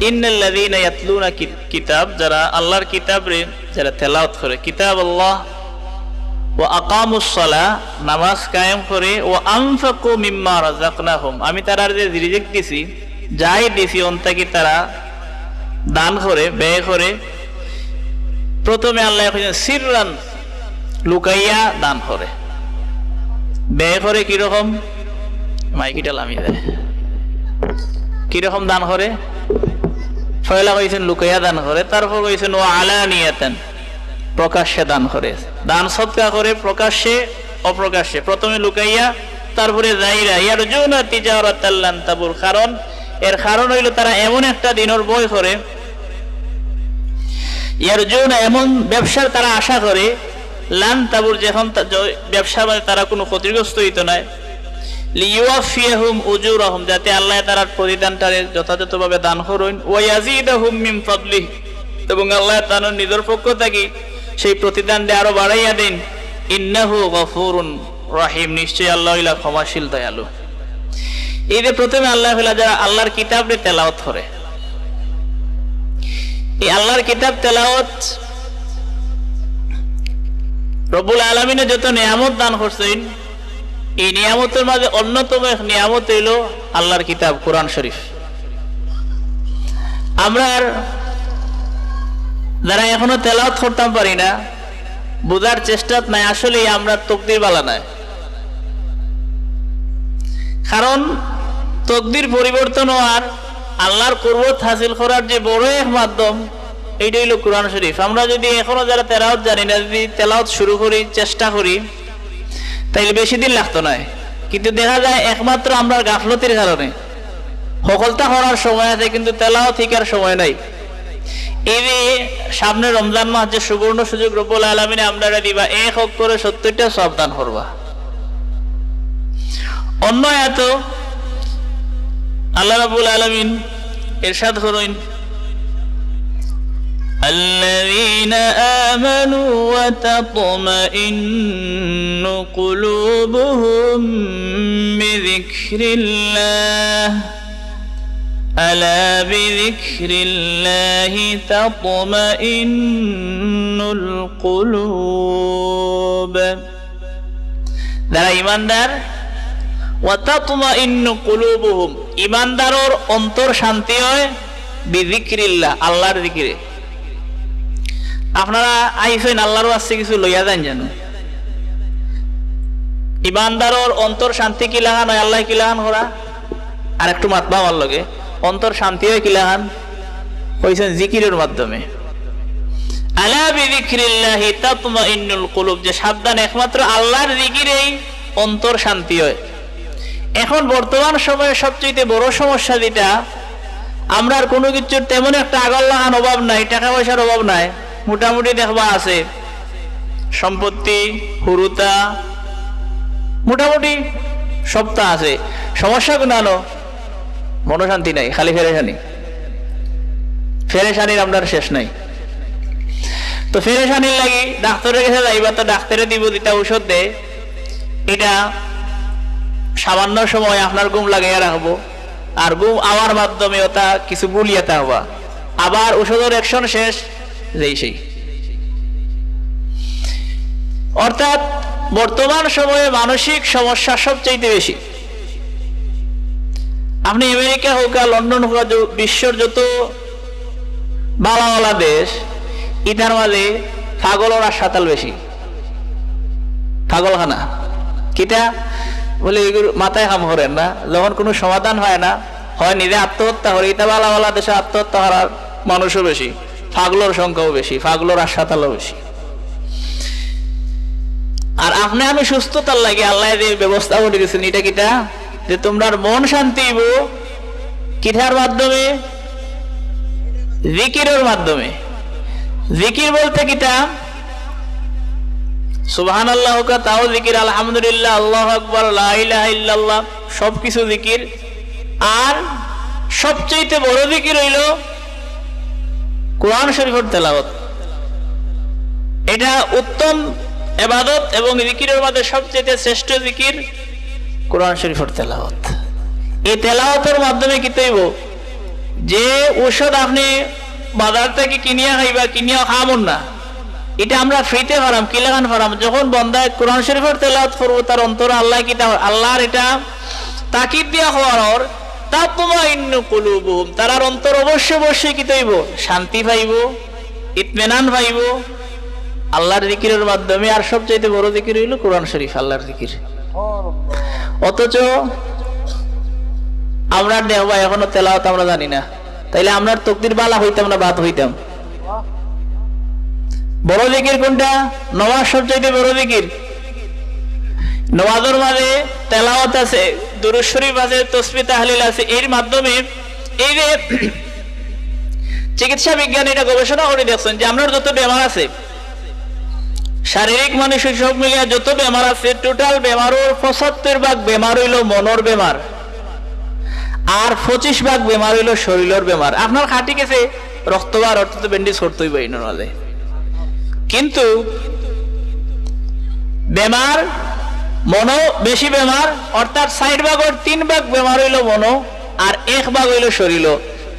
ইন্নাল্লাযীনা ইয়াতলুনা কিতাব, যারা আল্লাহর কিতাবে যারা তেলাওয়াত করে, কিতাব আল্লাহ, ওয়া আকামুস সালাহ, নামাজ কায়েম করে, ওয়া আনফাকু মিম্মা রাযাকনাহুম, আমি তারা যে রিজিক দিছি, যাই দিছি অন্তাকি তারা দান করে, ব্যয় করে। প্রথমে আল্লাহ সিররান, লুকাইয়া দান করে, ব্যয় করে। কিরকম? মাইকিটা লামিয়ে দেয়। কিরকম দান করে? পয়লা কইছেন লুকাইয়া দান করে, তারপর কইছেন ও আলানিয়াতান, প্রকাশ্যে দান করে। দান সদকা করে প্রকাশ্যে অপ্রকাশ্যে, প্রথমে লুকাইয়া, তারপরে যাইরা ইয়ারজুনা তিজারাতাল লান তাবুর। কারণ এর কারণ হইল তারা এমন একটা দিনের ভয় করে, ইয়ারজুনা এমন ব্যবসার তারা আশা করে, লান তাবুর, যখন ব্যবসা মানে তারা কোনো ক্ষতিগ্রস্ত হইতো না, লিইউয়াফিয়াহুম উজুরাহুম, যাতে আল্লাহ তার প্রতিদানটা যথাযথভাবে দান করেন, ওয়া ইয়াজিদাহুম মিন ফাদলিহি, এবং আল্লাহ তার নিজের পক্ষ থেকে সেই প্রতিদানটা আরো বাড়াইয়া দেন। ইন্নাহু গফুরুন রহিম, নিশ্চয়ই আল্লাহ হইলা ক্ষমাশীল দয়ালু। এই যে প্রথমে আল্লাহ হইলা যারা আল্লাহর কিতাবে তেলাওয়াত করে, এই আল্লাহর কিতাব তেলাওয়াত রব্বুল আলামিনের যত নিয়ামত দান করছেন, এই নিয়ামতের মাঝে অন্যতম এক নিয়ামত হইল আল্লাহর কিতাব কোরআন শরীফ। আমরা যারা এখনো তেলাওয়াত করতাম পারি না, বোঝার চেষ্টা নাই আসলে আমরা তকদির বালা নাই। কারণ তকদির পরিবর্তন হওয়ার, আল্লাহর কুরবত হাসিল করার যে বড় এক মাধ্যম, এইটা হইল কোরআন শরীফ। আমরা যদি এখনো যারা তেলাওয়াত জানি না, যদি তেলাওয়াত শুরু করি, চেষ্টা করি, তাইলে বেশি দিন লাগতো না। কিন্তু দেখা যায় একমাত্র আমরা গাফলতির কারণে সকলটা করার সময় আছে, কিন্তু তেলাওয়াত শিকার সময় নাই। এই যে সামনে রমজান মাস, যে সুবর্ণ সুযোগ রব্বুল আলামিন আমরা দিবা, এক হক করে 70টা সওয়াব দান করবা। অন্য এত আল্লাহ রাব্বুল আলামিন ইরশাদ করেন, الذين آمنوا وتطمئن قلوبهم بذكر الله ألا بذكر الله تطمئن القلوب। যারা ঈমানদার, ওয়াতাতমাইন্নু কুলুবুহুম, ঈমানদারের অন্তর শান্তি হয় বিযিকরিল্লাহ, আল্লাহর জিকিরে। আপনারা আইছেন আল্লাহর ওয়াস্তে কিছু লইয়া যান জানো, ঈমানদারের অন্তর শান্তি কি লাগান হয়? আল্লাহ কি লাগান করা? আর একটু মাতবা আমার লগে, অন্তর শান্তি হয় কি লাগান হইছেন জিকিরের মাধ্যমে। আলা বিযিকরিল্লাহি তাতমাইন্নুল কুলুব, যে সাবধান, একমাত্র আল্লাহর জিকিরেই অন্তর শান্তি হয়। এখন বর্তমান সময়ে সবচেয়ে বড় সমস্যা যেটা, আমরা আর কোনো কিছুর তেমন একটা আগল লাগান অভাব নাই, টাকা পয়সার অভাব নাই, মোটামুটি দেখবা আছে, সম্পত্তি হুরুতা মোটামুটি সবটা আছে। সমস্যা কোন আনো? মনশান্তি নাই, খালি ফেরেশানি। ফেরেশানির আপনার শেষ নাই। তো ফেরেশানির লাগি ডাক্তারের কাছে যাইবা, তো ডাক্তারে দিব যেটা ঔষধ দেয়, এটা সামান্য সময় আপনার ঘুম লাগাইয়া রাখবো, আর ঘুম আওয়ার মাধ্যমে ওটা কিছু বুলিয়াতে হবা, আবার ঔষধের অ্যাকশন শেষ, যেই সেই। অর্থাৎ বর্তমান সময়ে মানসিক সমস্যা সবচেয়ে বেশি। আপনি আমেরিকা হোক আর লন্ডন হোক, বিশ্বের যত বালাওয়ালা দেশ, ইটার মাঝে পাগল আর সাতাল বেশি। পাগলখানা কিটা বলে এগুলো মাথায় কাম করেন না, যখন কোনো সমাধান হয় না, হয় নিজে আত্মহত্যা করে। ইটা বালাওয়ালা দেশে আত্মহত্যা করার মানুষও বেশি, পাগলোর সংখ্যাও বেশি, পাগলোর আর সাতালও বেশি। আর আপনি আমি সুস্থতার লাগে আল্লাহ যে ব্যবস্থা করে দিয়েছেন, এটা কিটা যে তোমরা মন শান্তি কিটার মাধ্যমে? জিকিরের মাধ্যমে। জিকির বলতে কিটা? সুবহানাল্লাহ হোক, তাও জিকির, আলহামদুলিল্লাহ, আল্লাহু আকবার, লা ইলাহা ইল্লাল্লাহ, সবকিছু জিকির। আর সবচেয়ে বড় জিকির হইল কোরআন শরীফের তেলাওয়াত। এটা উত্তম ইবাদত এবং জিকিরের মধ্যে সবচেয়ে শ্রেষ্ঠ জিকির কোরআন শরীফের তেলাওয়াত। এই তেলাওয়াতের মাধ্যমে কি হইব? যে ঔষধ আপনি বাজার থেকে কিনিয়া খাইবা, কিনিয়া খামন না, এটা আমরা ফ্রিতে পারাম। কি লাগান পারাম? যখন বন্দায় কোরআন শরীফের তেলাওয়াত করব, তার অন্তর আল্লাহ কি আল্লাহর এটা তাকিদ দিয়া হওয়ার তাতমাইন্নু কুলুবুহুম, তারার অন্তর অবশ্যই অবশ্যই কি তৈব? শান্তি পাইব, ইতমিনান পাইব আল্লাহর জিকিরের মাধ্যমে। আর সবচাইতে বড় জিকির হইল কোরআন শরীফ, আল্লাহর জিকির। অথচ আমরা দেওয়া এখনো তেলাওয়াত আমরা জানি না। তাইলে আমরা তকদির বালা হইতাম না বাদ হইতাম? বড় জিকির কোনটা? নমাজ সবচাইতে বড় জিকির। নমাজের মাঝে তেলাওয়াত আছে, দুরূদ শরীফ আছে, তাসবিহ তাহলিল আছে। এর মাধ্যমে এই যে চিকিৎসা বিজ্ঞান এটা গবেষণা করে দেখছেন যে আমরা যত বেমার আছে, শারীরিক মানসিক সব মিলিয়ে যত বেমার আছে, টোটাল বেমারের 75% বেমার হইল মনের বেমার, আর 25% বেমার হইল শরীরের বেমার। আপনার খাটি গেছে রক্তবার অর্থাৎ ব্যান্ডেজ করতে হইব এই নলে, কিন্তু বেমার মনো বেশি বেমার, অর্থাৎ 60%, 3% বেমার হইল মনো আর 1% হইল শরীর।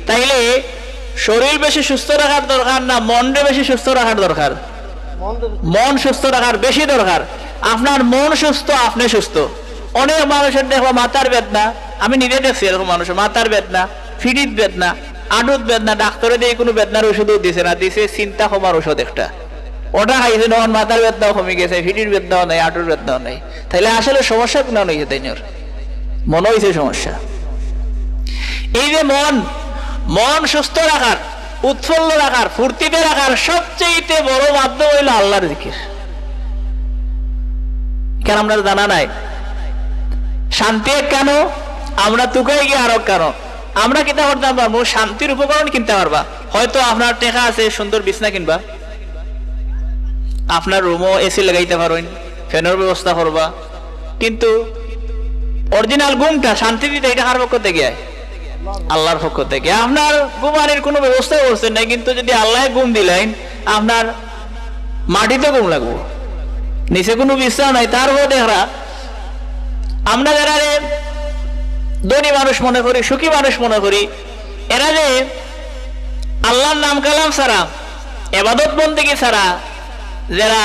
তাইলে শরীর বেশি সুস্থ রাখার দরকার না মনরে বেশি সুস্থ রাখার দরকার? মন সুস্থ রাখার বেশি দরকার। আপনার মন সুস্থ, আপনি সুস্থ। অনেক মানুষের দেখবো মাথার বেদনা, আমি নিজে দেখছি এরকম মানুষের মাথার বেদনা, ফিডিত বেদনা, আডুত বেদনা, ডাক্তারে দিয়ে কোনো বেদনার ওষুধও দিছে না, দিছে চিন্তা কমার ওষুধ একটা, ওটা খাইছে, তখন মাথার বেদনাও কমে গেছে, ফিডির বেদনাও নেই, আডুর বেদনাও নেই। তাইলে আসলে সমস্যা কোন হয়েছে? তাই মন হয়েছে সমস্যা। এই যে মন সুস্থ রাখার, উৎফুল্ল রাখার, ফুর্তিতে রাখার সবচেয়ে বড় মাধ্যম হইল আল্লাহর জিকির। কেন আমরা জানা নাই? শান্তি কেন? আমরা তুকাই গিয়ে আরো কেন? আমরা কিনতে পারতাম পারবো, শান্তির উপকরণ কিনতে পারবা। হয়তো আপনার টাকা আছে, সুন্দর বিছনা কিনবা, আপনার রুমও এসি লাগাইতে পারেন, ফ্যানের ব্যবস্থা করবা, কিন্তু অরিজিনাল ঘুমটা শান্তি দিতে এটা কার পক্ষ থেকে? আল্লাহর পক্ষ থেকে। আপনার ঘুমানোর কোনো ব্যবস্থা করছেন না, কিন্তু যদি আল্লাহ ঘুম দিলেন, আপনার মাটিতে ঘুম লাগবো, নিচে কোনো বিশ্রাম নাই। তারপর দেখা আমরা যারা ধনী মানুষ মনে করি, সুখী মানুষ মনে করি, এরা যে আল্লাহর নাম কালাম ছাড়া, ইবাদত বন্দেগী ছাড়া, যারা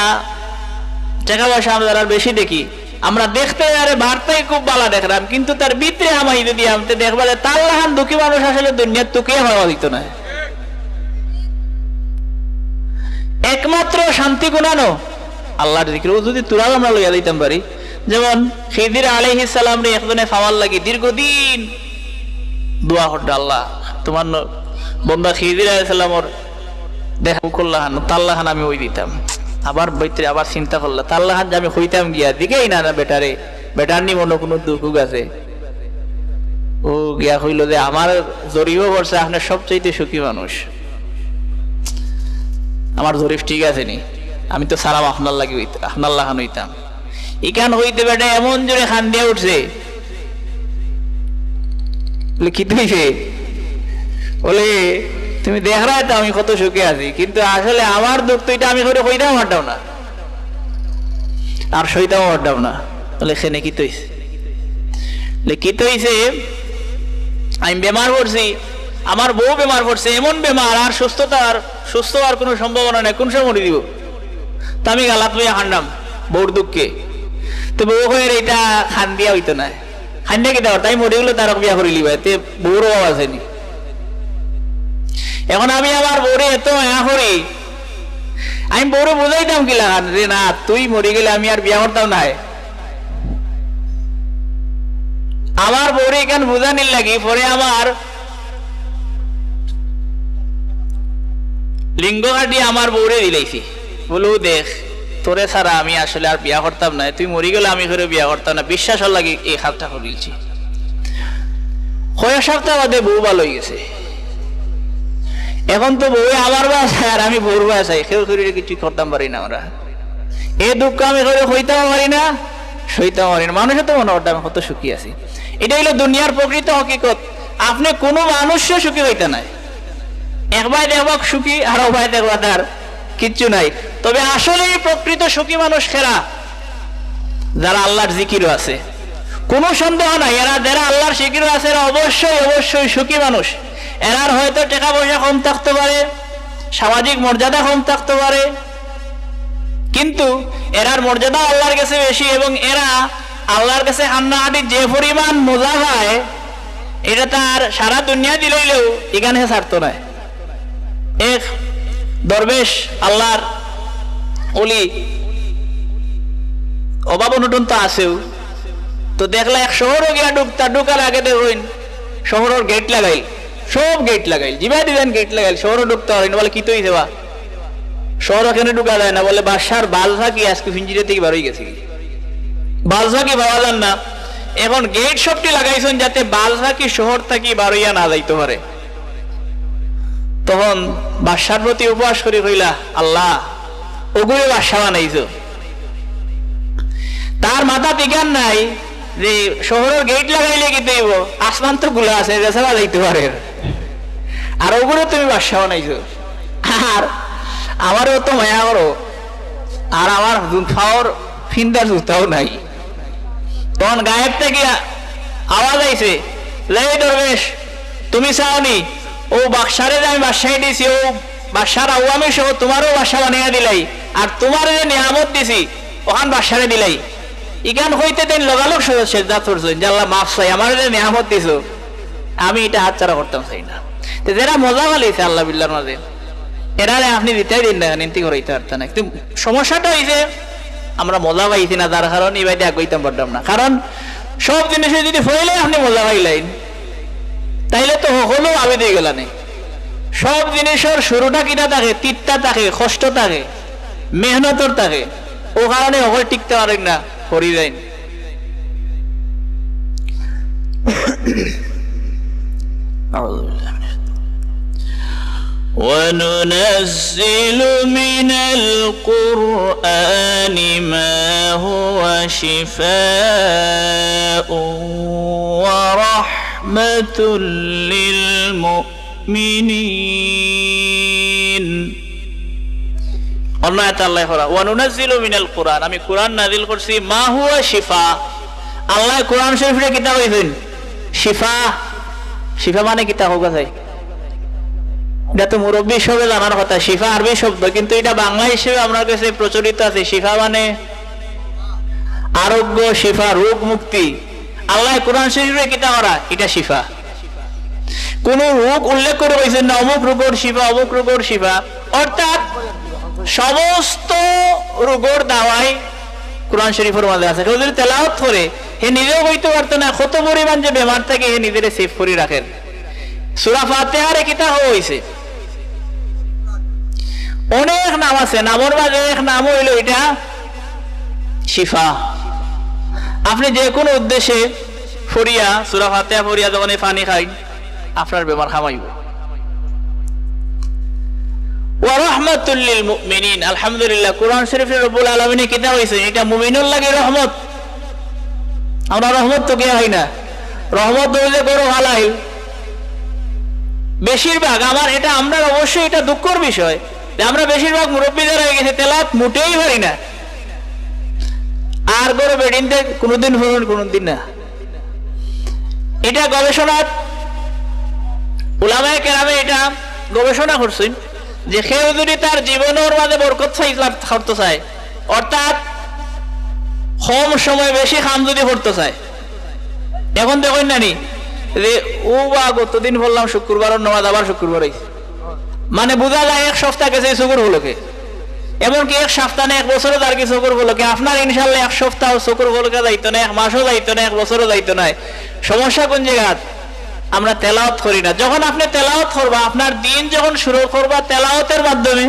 টাকা পয়সা আমরা যারা বেশি দেখি, আমরা দেখতে আরে বার্তাই খুব ভালো দেখলাম, কিন্তু তার ভিতরে আমায় যদি আমতে দেখবা যে তার লাহান দুঃখী মানুষ আসলে দুনিয়ার তুকে হওয়া দিত না। একমাত্র শান্তি গুণানো আল্লাহর জিকির। ও যদি তুরাও আমরা লইয়া দিতাম পারি, যেমন খিদির আলাইহিস সালাম রে একজনে ফাওয়াল লাগি দীর্ঘদিন দোয়া করতে, আল্লাহ তোমার বন্দা খিদির আলাইহিস সালামর দেখা করলাহান, তাল্লাহান আমি ওই দিতাম। আবার বইতে আবার চিন্তা করলাম, তাল্লাহান যে আমি হইতাম গিয়া দিকেই না বেটারে, বেটার নি মনে কোনো দুঃখ আছে। ও গিয়া হইল যে আমার জরিফও করছে, আপনার সবচাইতে সুখী মানুষ, আমার জরিফ ঠিক আছে নি, আমি তো সালাম আপনার লাগি আপনার লাহান হইতাম। ইকান হইতে বেটা এমন জোরে খান দিয়ে উঠছে, কি তুইছে বলে তুমি দেখ রা তো আমি কত সুখে আছি, কিন্তু আসলে আমার দুঃখ তো এটা আমি করে হইতাম হাঁটাও না, আর সইতাম হাঁটাও না। বলে সেনে কি তৈছে? কি তৈছে? আমি বেমার পড়ছি, আমার বউ বেমার পড়ছে, এমন বেমার আর সুস্থ আর কোনো সম্ভাবনা নেই, কোন সময় মরে দিব? তা আমি গালাত লইয়া হান্ডাম বউর দুঃখে। তো বউ হয়ে এটা খান দিয়া হইতো না, খান দিয়া কি দেওয়ার, তাই মরে গেলো তার বিয়া করে লিবা, তে বউর অভাব আসেনি। এখন আমি আমার বউরে এত মায়া করি, আমি বউরে বুঝাইতাম কি লাগান রে, না তুই মরে গেলে আমি আর বিয়া করতাম না। আমার বউরে এখান বুঝানির লাগি পরে আমার লিঙ্গ কাটি আমার বউরে দিলাইছি, বলু দেখ তোরে ছাড়া আমি আসলে আর বিয়া করতাম না, তুই মরি গেলে আমি করে বিয়া করতাম না, বিশ্বাস লাগি এই হাতটা করিলছি। কয়েক সপ্তাহ বাদে বউ ভালো হয়ে গেছে। এখন তো বউ আমার বাসায় আর আমি বউর বাসায়, কেউ শরীরে কিছু করতাম পারি না। আমরা এই দুঃখ আমি করে হইতাম পারি না, সইতাম পারি না। মানুষের তো মনে করতাম কত সুখী আছি। এটা হইলো দুনিয়ার প্রকৃত হকিকত। আপনি কোনো মানুষও সুখী হইতে নাই, একবার দেখবা সুখী আর ওভাই দেখবা তার কিচ্ছু নাই। তবে আসলে প্রকৃত সুখী মানুষ খেরা যারা আল্লাহর জিকিরও আছে, কোনো সন্দেহ নাই, এরা যারা আল্লাহর জিকিরও আছে এরা অবশ্যই অবশ্যই সুখী মানুষ। এরার হয়তো টাকা পয়সা কম থাকতে পারে, সামাজিক মর্যাদা কম থাকতে পারে, কিন্তু এরার মর্যাদা আল্লাহর কাছে বেশি, এবং এরা আল্লাহর কাছে হান্নাহাটি যে পরিমাণ মজা পায় এটা তার সারা দুনিয়া দিলেও এখানে ছাড়তো না। এক দরবেশ আল্লাহর ওলি, অভাব অনটন তো আছেও, তো দেখলা এক শহরও গিয়া ঢুকার আগে দেখুন শহরের গেট লাগাইল, সব গেট লাগাইল, জিবা দিবেন গেট লাগাইল, শহরও ঢুকতে পারেন। বলে কি তৈরি দেওয়া শহর এখানে ঢুকা যায় না? বলে বাসার বালসা কি আজকে ফিঞ্জিরে থেকে বারোই গেছে, বালসা কি পাওয়া যান না। এখন গেট সবটি লাগাইছেন যাতে বালসা কি শহর থাকি বারোইয়া না যাইতে পারে। তখন বাদশার প্রতি উপহাস করি কইলা, আল্লাহ ওগুলো বাদশা বানাইছো, তার মাথা বিজ্ঞান নাই যে শহরের গেট লাগাইলে কি দেব, আসমান তো গুলা আছে বেচারা যাইতে পারে, আর ওগুলো তুমি বাদশা বানাইছো। আর আমারও তো মায়া করো, আর আমার ফাওয়ার ফিন্দার জুতাও নাই। তখন গায়েব থেকে আওয়াজ আইছে, লে দরবেশ তুমি চাওনি ও বাদশারে আমি বাদশাই দিছি, ও বাদশার আওয়ামী সহ তোমারও বাদশা বানিয়ে দিলাই, আর তোমার যে নিয়ামত দিছি ওখান বাদশারে দিলাই। ইগান হইতে দেন লগালগ সেজদা করছেন যে আল্লাহ মাফ চাই, আমার যে নিয়ামত দিছো আমি এটা হাতছাড়া করতাম চাই না। তো যারা মজা পালিয়েছে আল্লাহ বিল্লাহর মাঝে এরা আপনি দিতেই দিন না, নিন্তি করাইতে পারতেন না। কিন্তু সমস্যাটা হয়েছে আমরা মজা পাইছি না, যার কারণে এই বাইতে আগাইতাম পারতাম না। কারণ সব জিনিসে যদি ফইলে আপনি মজা পাইলেন তাইলে তো হলেও আবেদ হয়ে গেল নেই। সব জিনিসের শুরুটা কিনা থাকে, তিতটা থাকে, কষ্ট থাকে, মেহনতর থাকে, ও কারণে ওখানে টিকতে পারেন না, করি যাইন। وننزل من القرآن ما هو شفاء ورحمة للمؤمنين। অন্য আয়াতে আল্লাহ বলা, ওয়ানুনাজ্জিলু মিনাল কুরআন, আমি কুরআন নাযিল করছি, মা হুয়া শিফা। আল্লাহ কুরআন শরীফে কিতাব হইছেন শিফা। শিফা মানে কিতাব হোক আছে, এটা তো মুরব্বী হিসেবে জানার কথা। শিফা আরবি শব্দ, কিন্তু এটা বাংলা হিসেবে আপনার কাছে প্রচলিত আছে। শিফা মানে আরোগ্য, শিফা রোগ মুক্তি। আল্লাহ কোরআন শরীফে কিতাব করা এটা শিফা। কোন রোগ উল্লেখ করে বলছেন না অমুক রোগের শিফা, অমুক রোগের শিফা, অর্থাৎ সমস্ত রোগের দাওয়াই কোরআন শরীফের মধ্যে আছে। কেউ যদি তেলাওয়াত করে হে নিজেও হইতে পারতো না কত পরিমাণ যে বেমার থাকে হে নিজেরে সেভ করে রাখেন। সূরা ফাতিহার কিতাব হইছে, অনেক নাম আছে, নামের মাঝে এক নাম হইল এটা শিফা। আপনি যে কোনো উদ্দেশ্যে ফরিয়া সূরা ফাতিহা ফরিয়া যখন পানি খাই আপনার বেমার খামাইব। ওয়া রাহমাতুল লিল মুমিনিন, আলহামদুলিল্লাহ কোরআন শরীফে রব্বুল আলামিন কিতাব হইছে এটা মুমিনুল লাগি রহমত। আমরা রহমত তো কে হয় না, রহমত হইলে বড় হালাল। বেশিরভাগ আমার এটা আমরা অবশ্যই এটা দুঃখের বিষয় যে আমরা বেশিরভাগ মুরব্বী যারা হয়ে গেছে তেলাওয়াত মোটেই পারি না, আর করে বেডিনতে কোনোদিন হবেন কোনোদিন না। এটা গবেষণা উলামায়ে কেরামে এটা গবেষণা করছেন যে কেউ যদি তার জীবনের মাঝে বরকত করতে চায়, অর্থাৎ কম সময় বেশি কাম যদি করতে চায়, এখন দেখেন নানি যে ও বা গতদিন বললাম শুক্রবার নামাজ আবার শুক্রবার মানে বোঝা যায় এক সপ্তাহ গেছে শুকুর হলো কে, এমনকি এক সপ্তাহ না এক বছরও তার কি শুকুর হলো কে। আপনার ইনশাল্লাহ এক সপ্তাহ শুকুর হলো কে যাইতো না, এক মাসও যাইতো না, এক বছরও যাইতো না। সমস্যা কোন জায়গায়? আমরা তেলাওয়াত করি না। যখন আপনি তেলাওয়াত করবা, আপনার দিন যখন শুরু করবা তেলাওয়াতের মাধ্যমে,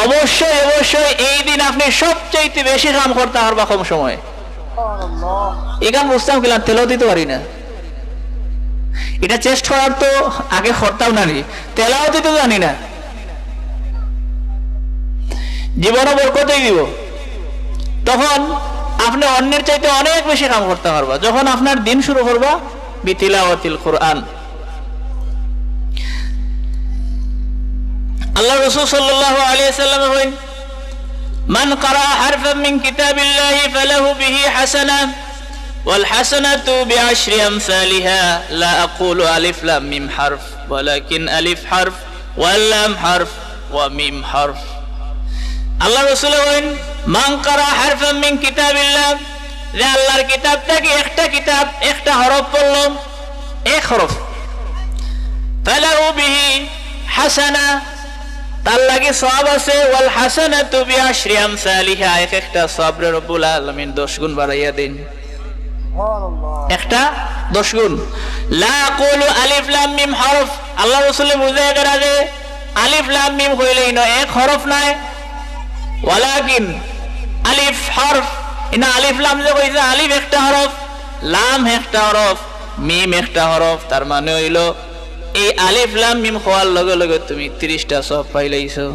অবশ্যই অবশ্যই এই দিন আপনি সবচেয়ে বেশি কাম করতে পারবা কম সময়ে। এখান বুঝতাম কিলাম তেলাওয়াত দিতে পারি না, এটা চেষ্টা করার তো আগে করতাম না, তেলাওয়াত তো জানি না। জীবনে বরকতই দিব, তখন আপনি অন্যের চাইতে অনেক বেশি কাম করতে পারবা যখন আপনার দিন শুরু করবা বিতিলাওয়াতিল কুরআন। আল্লাহ রাসূল সাল্লাল্লাহু আলাইহি ওয়াসাল্লাম বলেন, মান ক্বারা হারফাম মিন কিতাবিল্লাহি ফালাহু বিহি হাসানাহ والحسنة بعشر أمثالها لا أقول ألف لام ميم حرف ولكن ألف حرف واللام حرف وميم حرف আল্লাহ রাসূল বলেন মান ক্বারা হারফাম মিন কিতাবিল্লাহ যে আল্লাহর কিতাব থেকে একটা হরফ পড়ল এক হরফ ফালাহু বিহি হাসানা তার লাগে সওয়াব আছে ওয়াল হাসানাতু বিআশরি আমসালিহা একটা সওয়াবের রব্বুল আলামিন 10 গুণ বাড়াইয়া দেন একটা 10 গুণ লা আকুলু আলিফ লাম মিম হরফ আল্লাহ রাসূল বুঝায় দেরা যে আলিফ লাম মিম হইলেই না এক হরফ নাই ওয়ালাকিন আলিফ হরফ ইনা আলিফ লাম যে কইছে আলিফ একটা হরফ লাম একটা হরফ মিম একটা হরফ তার মানে হইল এই আলিফ লাম মিম হওয়ার লগে লগে তুমি 30টা সওয়াব পাইলাইছো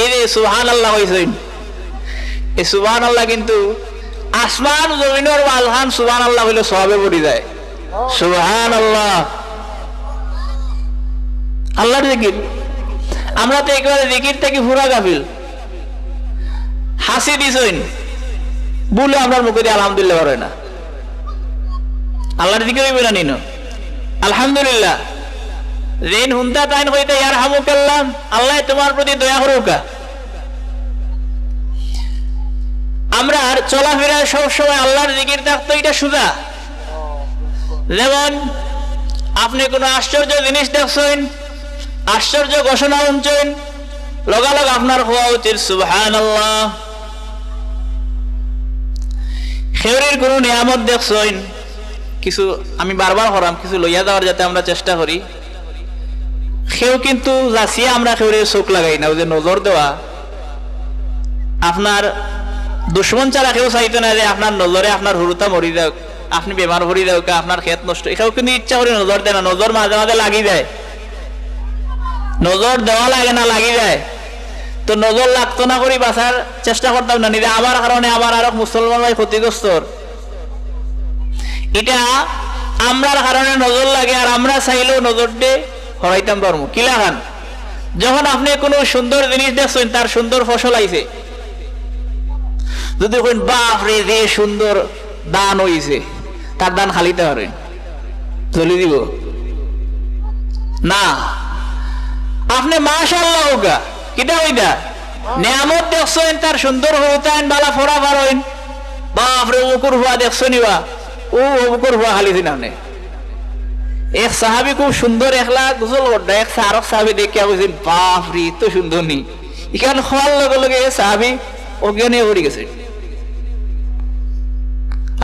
এই যে সুবহানাল্লাহ কইছেন এই সুবহানাল্লাহ কিন্তু আসমান জমিনের আলহান সুবহানাল্লাহ হইলে সওয়াবে পড়ে যায় সুবহানাল্লাহ আল্লাহর জিকির আমরা তো একবারে জিকির থেকে পুরা গাফিল হাসি দিছেন বলে আপনার মুখে দিয়ে আলহামদুলিল্লাহ করে না আল্লাহর জিকির হইবে না নিনো আলহামদুলিল্লাহ রেন হুনতা তাইন হইতে ইয়ারহামুকাল্লাহ আল্লাহ তোমার প্রতি দয়া করুকা আমরা আর চলাফেরা সব সময় আল্লাহর জিকির থাকতো এটা সুজা যেমন আপনি কোনো আশ্চর্য জিনিস দেখছেন আশ্চর্য ঘোষণা শুনছেন লগালগ আপনার হওয়া উচিত সুবহানাল্লাহ খেউরির কোনো নিয়ামত দেখছেন কিছু আমি বারবার করাম কিছু লইয়া যাওয়ার যাতে আমরা চেষ্টা করি কেউ কিন্তু যাচিয়া আমরা খেউরির চোখ লাগাই না ওই যে নজর দেওয়া আপনার দুশ্মন ছাড়া কেউ চাইতো না যে আপনার নজরে আপনার হুরুতা মরি যাক আপনি বেমার ভরি যাক আপনার ক্ষেত নষ্ট এটাও কিন্তু ইচ্ছা করে নজর দেয় না নজর মাঝে মাঝে লাগি যায় নজর দেওয়া লাগে না লাগি যায় তো নজর লাগতো না করি বাঁচার চেষ্টা করতাম না নিজে আমার কারণে আমার আরো মুসলমান ভাই ক্ষতিগ্রস্ত এটা আমরার কারণে নজর লাগে আর আমরা চাইলেও নজর দিয়ে হরাইতাম পারবো কিলা খান যখন আপনি কোনো সুন্দর জিনিস দেখছেন তার সুন্দর ফসল আইছে যদি কোন বাপ রে যে সুন্দর দান হইছে তার দান খালিতে পারেন চলে দিব না আপনি মাশাআল্লাহ হোগা কিটা হইতা নিয়ামত দেখছেন তার সুন্দর হইতান বালা ফোড়া পারেন বাপ রে ওকুর হুয়া দেখছো নিবা ও ওকুর হুয়া খালিছি না এক সাহাবি খুব সুন্দর একলা গুজল করটা এক আরব সাহাবি দেখিয়া বুঝছেন বাপ রে তো সুন্দর নি এখানে হওয়ার লগে লগে সাহাবি অজ্ঞানে পড়ে গেছে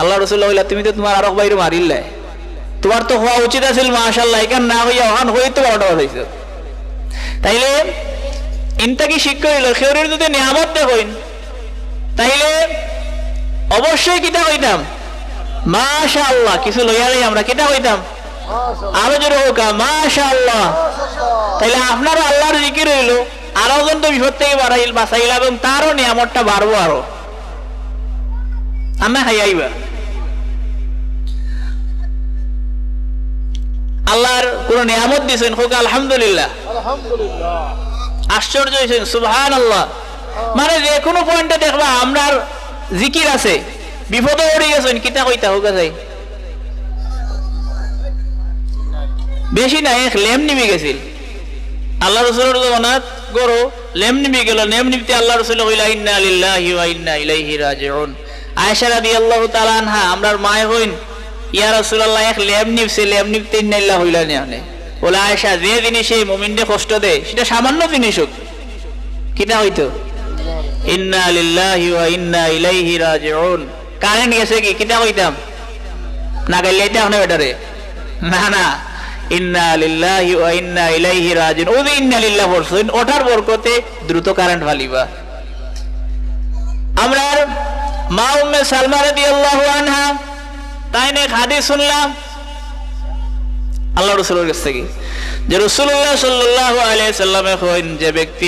আল্লাহ রাসূল কইলা তুমি তো তোমার আরব বাইরে মারিলে তোমার তো হওয়া উচিত আছিল মাশাআল্লাহ এখান না হইয়া ওখান হইতে বড় হইছে তাইলে ইনটা কি শিক্ষা হইল খেউরির যদি নিয়ামত দেখেন তাইলে অবশ্যই কিটা হইতাম মাশাআল্লাহ কিছু লইয়ালেই আমরা কিটা হইতাম আরো জোরে হোক মাশাআল্লাহ তাইলে আপনার আল্লাহর জিকির হইল আরো জন তো বিপদ থেকে বাঁচাইলা এবং তারও নিয়ামতটা বাড়বো আরো আমরা খাইয়াইবা আল্লাহর কোন নিয়ামত দিয়েছেন হোক আলহামদুলিল্লাহ আশ্চর্য হয়েছেন সুবহানাল্লাহ মানে যে কোনো পয়েন্টে দেখবা আমরার জিকির আছে বিপদে পড়ে গেছেন কিতা কইতা হোক যাই বেশি না এক লেম নিবি গেছিল আল্লাহ রাসূলের জমানাত গরো লেম নিবি গেল লেম নিবিতে আল্লাহ রাসূল কইলা ইন্না লিল্লাহি ওয়া ইন্না ইলাইহি রাজিউন আয়েশা রাদিয়াল্লাহু তাআলা আনহা আমরার মায় হইন ইয়া রাসূলুল্লাহ এক লেম নিবছে লেম নিবতে ইন্না লিল্লাহি হইলা না বলে আয়েশা যে জিনিসে মুমিনকে কষ্ট দেয় সেটা সামান্য জিনিস হোক কিটা হইতো ইন্না লিল্লাহি ওয়া ইন্না ইলাইহি রাজিউন কারেন্ট গেছে কি কিটা কইতাম না গাইলে এটা হনে বেটারে না না ইন্না লিল্লাহি ওয়া ইন্না ইলাইহি রাজিউন ও যে ইন্না লিল্লাহ বলছেন ওটার বরকতে দ্রুত কারেন্ট ফালিবা আমরা মা উম্মে সালমা রাদিয়াল্লাহু আনহা তাইনে হাদিস শুনলাম আল্লাহ রাসূলের কাছ থেকে যে রাসূলুল্লাহ সাল্লাল্লাহু আলাইহি সাল্লামে কইন যে ব্যক্তি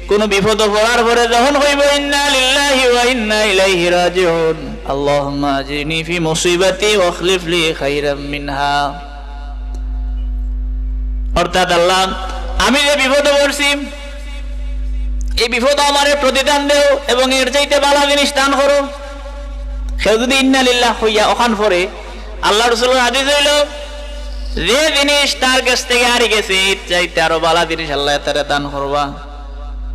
কোন বিপদ পড়ার পরে যখন হইবে ইন্না লিল্লাহি ওয়া ইন্না ইলাইহি রাজিউন আল্লাহুম্মা আজনি ফি মুসিবাতি ওয়া আখলিফ লি খাইরাম মিনহা অর্থাৎ আল্লাহ আমি যে বিপদে পড়ছি এই বিপদ আমারে প্রতিদান দেও এবং এর চাইতে ভালো জিনিস দান করো কেউ যদি ইন্না লিল্লাহ হইয়া ওখান পরে আল্লাহ রাসূলের হাদিস হইল যে জিনিস তার কাছ থেকে হারিয়ে গেছে চাইতে আরো ভালো জিনিস আল্লাহ তাআলা দান করবা।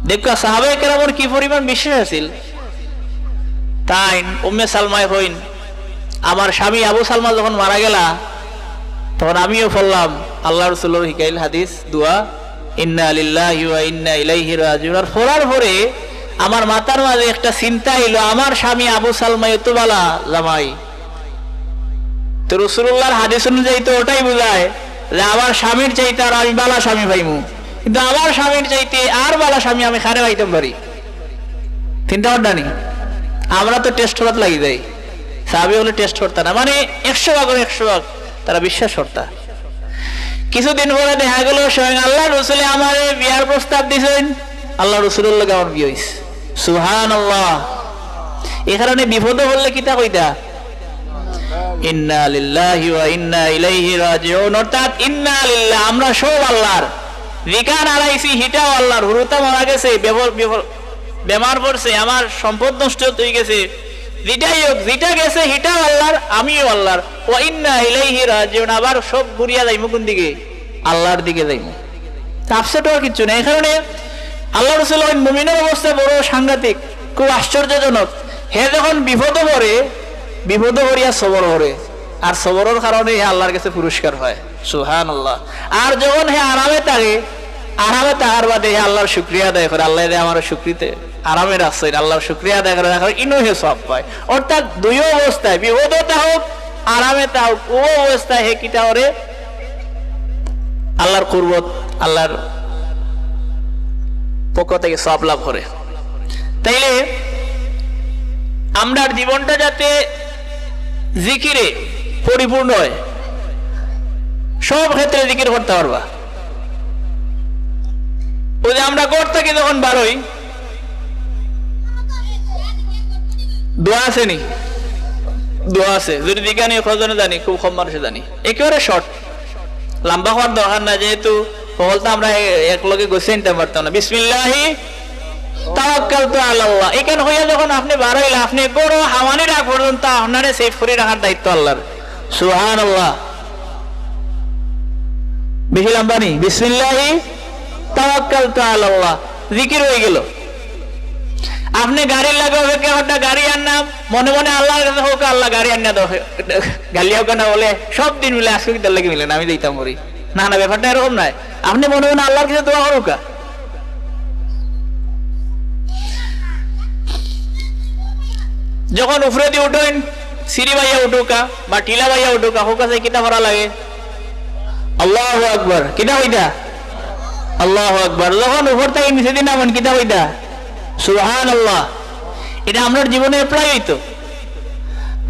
দেখো সাহাবায়ে কেরামের কি পরিমাণ বিশ্বাস আছিল। তাই উম্মে সালমায় হইন আমার স্বামী আবু সালমা যখন মারা গেলা তখন আমিও পড়লাম আল্লাহ রাসূলের হিকাইল হাদিস দোয়া ইন্না লিল্লাহি ওয়া ইন্না ইলাইহি রাজিউন। আর পড়ার পরে আমার মাথার মাঝে একটা চিন্তা এলো আমার স্বামী আবু সালমা এত বালা জামাই, তো রাসূলুল্লাহর হাদিস অনুযায়ী তো ওটাই বোঝায় যে আমার স্বামীর চাইতে আর আমি বালা স্বামী পাইমু, কিন্তু আমার স্বামীর চাইতে আর বালা স্বামী আমি খারে পাইতাম পারি। চিন্তা করডা নি? আমরা তো টেস্ট করাত লাগি যাই, সাহাবী হলে টেস্ট করতা না, মানে 100% তারা বিশ্বাস করতা। কিছুদিন পরে দেখা গেল স্বয়ং আল্লাহ রাসূল আমার বিয়ার প্রস্তাব দিয়েছেন, আল্লাহ রাসূলের লগে আমার বিয়ে হইছে। সুবহানাল্লাহ। এই কারণে বিপদে পড়লে কিতা কইতা ইন্না লিল্লাহি ওয়া ইন্না ইলাইহি রাজিউন, অর্থাৎ ইন্না লিল্লাহ আমরা সব আল্লাহর, রিকান আলাইছি হিটাও আল্লাহর, হুরুতা মারা গেছে, বেমার পড়ছে, আমার সম্পদ নষ্ট হয়ে গেছে, যেটাই হোক যেটা গেছে হিটাও আল্লাহর, আমিও আল্লাহর। ওয়া ইন্না ইলাইহি রাজিউন, আবার সব ঘুরিয়া যাইমু কোন দিকে? আল্লাহর দিকে যাইমু। আপসেট হওয়ার কিছু নেই। এখানে আল্লাহ রাসূল মুমিনের অবস্থা বড় সাংঘাতিক, খুব আশ্চর্যজনক। হে যখন বিপদে পড়ে, বিপদ করিয়া সবর করে, আর সবরের কারণে হে আল্লাহর কাছে পুরস্কার হয়। সুবহানাল্লাহ। আর যখন হে আরামে থাকে, আরামে থাকার বাদে হে আল্লাহর শুকরিয়া আদায় করে, আল্লাহ আমার শুকরিতে আরামে রাখছেন, আল্লাহর শুকরিয়া আদায় করে ইনো হে সব পায়। অর্থাৎ দুই অবস্থায়, বিপদে থাকুক আরামে থাকুক, ও অবস্থায় হে কিটা করে আল্লাহর কুরবত, আল্লাহর পক্ষ থেকে সব লাভ করে। তাইলে আমরার জীবনটা যাতে জিকিরে পরিপূর্ণ হয়, সব ক্ষেত্রে জিকির করতে পারবা। ওই যে আমরা ঘর থেকে যখন বারোই, দোয়া আছে নি? দোয়া আছে, যদি বিজ্ঞানী খোঁজনে জানি, খুব কম মানুষে জানি, একেবারে শর্ট, লম্বা হওয়ার দরকার না, যেহেতু বলতে আমরা এক লগে গোছে নিতে পারতাম না। বিসমিল্লাহি তাওয়াক্কালতু আলাল্লাহ, এখানে হইয়া যখন আপনি বার হইলে আপনি গরু হাওয়ানি রাখ পর্যন্ত আপনারে সেফ করে রাখার দায়িত্ব আল্লাহর। সুবহানাল্লাহ। বেশি লম্বা নেই, বিসমিল্লাহি তাওয়াক্কালতু আলাল্লাহ, জিকির হয়ে গেল। আপনি গাড়ি লাগাবে কেউটা গাড়ি আননা, মনে মনে আল্লাহর কাছে হোক আল্লাহ গাড়ি আননা দাও, গালিয়াও কেন বলে সব দিন মিলে আজকে কি লাগে মিলে না আমি দিতাম করি না, না ব্যাপারটা এরকম নয়। আপনি মনে মনে আল্লাহর কাছে দোয়া করুকা। যখন উপরে দিয়ে উঠেন, সিঁড়ি বাইয়া উঠুকা বা টিলা বাইয়া উঠুকা, হোক আছে কিতা করা লাগে? আল্লাহু আকবার। কিতা হইতা? আল্লাহু আকবার। যখন উপর থেকে নিচে দিন নামেন কিতা হইতা? সুবহানাল্লাহ। এটা আমার জীবনে প্রায় হইতো।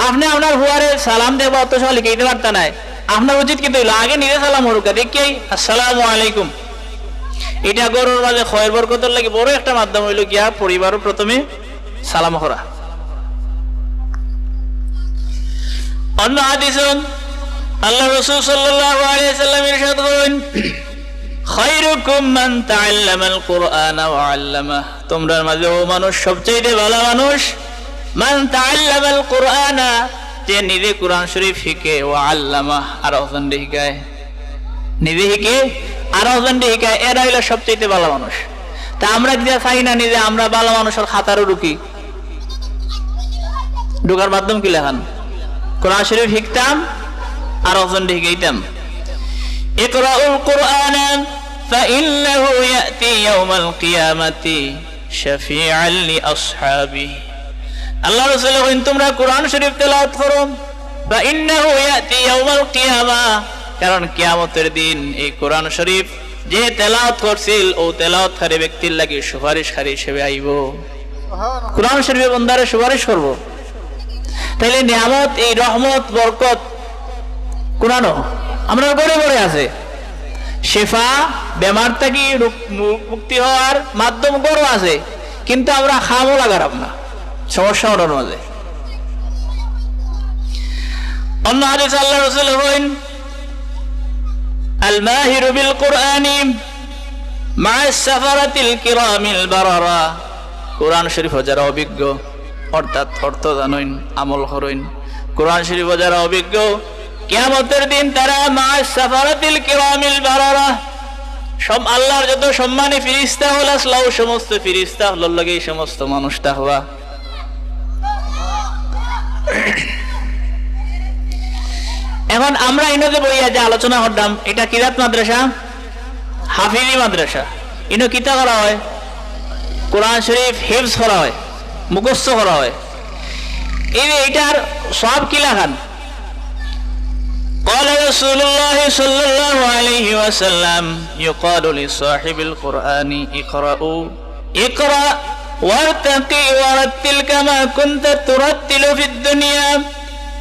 আপনি আপনার হুয়ারে সালাম দেবা অত সব লিখাইতে পারতা নাই, আপনার উচিত কিন্তু হইলো আগে নিজে সালাম হরুকা, দেখি আসসালামু আলাইকুম। এটা গরুর মাঝে খয়ের বরকতের লাগে বড় একটা মাধ্যম হইলো গিয়া পরিবারও প্রথমে সালাম করা। অন্য হাদিসে আল্লাহ রাসূল সাল্লাল্লাহু আলাইহি ওয়াসাল্লাম ইরশাদ করেন, খায়রুকুম মান তাআল্লামাল কুরআনা ওয়া আল্লামাহ, তোমরার মাঝে ও মানুষ সবচেয়ে ভালো মানুষ মান তাআল্লামাল কুরআনা, যে নিজে কোরআন শরীফ শিখে, ওয়া আল্লামাহ আর ওজনকে শিখায়, নিজে শিখে আর ওজনকে শিখায়, এরা হইলো সবচেয়ে ভালো মানুষ। তা আমরা কি চাই না নিজে আমরা ভালো মানুষের খাতারও ঢুকি? ঢুকার মাধ্যম কি লেখান? কোরআন শরীফ শিখতাম আর ওজনকে শিখাইতাম। ইকরাউল কুরআনা ফাইন্নাহু ইয়াতি ইয়াউমাল কিয়ামাতি শাফিআন লিআসহাবিহি, আল্লাহ রাসূল বলেন তোমরা কোরআন শরীফ তেলাওয়াত করো, ফাইন্নাহু ইয়াতি ইয়াউমাল কিয়ামা, কারণ কিয়ামতের দিন এই কোরআন শরীফ যে তেলাওয়াত করছিল ও তেলাওয়াতকারী ব্যক্তির লাগি সুপারিশকারী হিসেবে আইব। কোরআন শরীফের বান্দারে সুপারিশ করব। তাইলে নিয়ামত, এই রহমত বরকত কোরআনও আমরা গড়ে গড়ে আছে। শেফা বেমার থেকে মুক্তি হওয়ার মাধ্যম গড়ও আছে, কিন্তু আমরা খামও লাগার না, সমস্যা ওটার মাঝে। অন্য হাদিসে আল্লাহ রাসূল বলেন, আল মাহিরু বিল কুরআনি মা'আস সাফারাতিল কিরামিল বারারা, কোরআন শরীফ যারা অভিজ্ঞ অর্থাৎ অর্থ জানুন, আমল করুন। কোরআন শরীফ যারা অভিজ্ঞ, কিয়ামতের দিন তারা মা'আস সাফারাতিল কিরামিল বারারা, সব আল্লাহর যত সম্মানী ফেরেশতা হল আসলাও সমস্ত ফেরেশতা হল লাগে এই সমস্ত মানুষটা হওয়া। এখন আমরা ইনতে বইয়া যে আলোচনা করলাম, এটা কিরাত মাদ্রাসা, হাফিজি মাদ্রাসা। ইনো কিতা করা হয়? কোরআন শরীফ হিফজ করা হয়, মুখস্থ করা হয়। এইটার সব কি লাগান? قال رسول الله صلى الله عليه وسلم يقال لصاحب القرآن اقرأ وارتقي ورتل كما كنت ترتل في الدنيا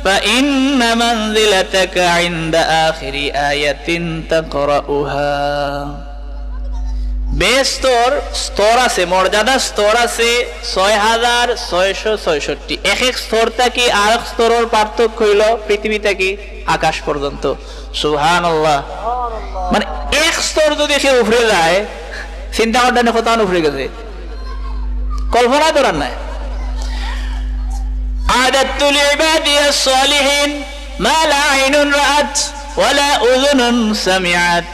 فإن منزلتك عند آخر آية تقرأها। বেস্তর স্তর আছে, মর্যাদা স্তর আছে 6666। এক এক স্তর থেকে আর এক স্তরের পার্থক্য হইল পৃথিবী থেকে আকাশ পর্যন্ত। সুবহানাল্লাহ। মানে এক স্তর যদি সে উপরে যায়, চিন্তা করতেন কত উপরে গেছে, কল্পনা করার নাই। আদাতু লিইবাদিয়াস সালিহিন মা লা আইনুন রাআত ওয়ালা উযুনুন সামিআত।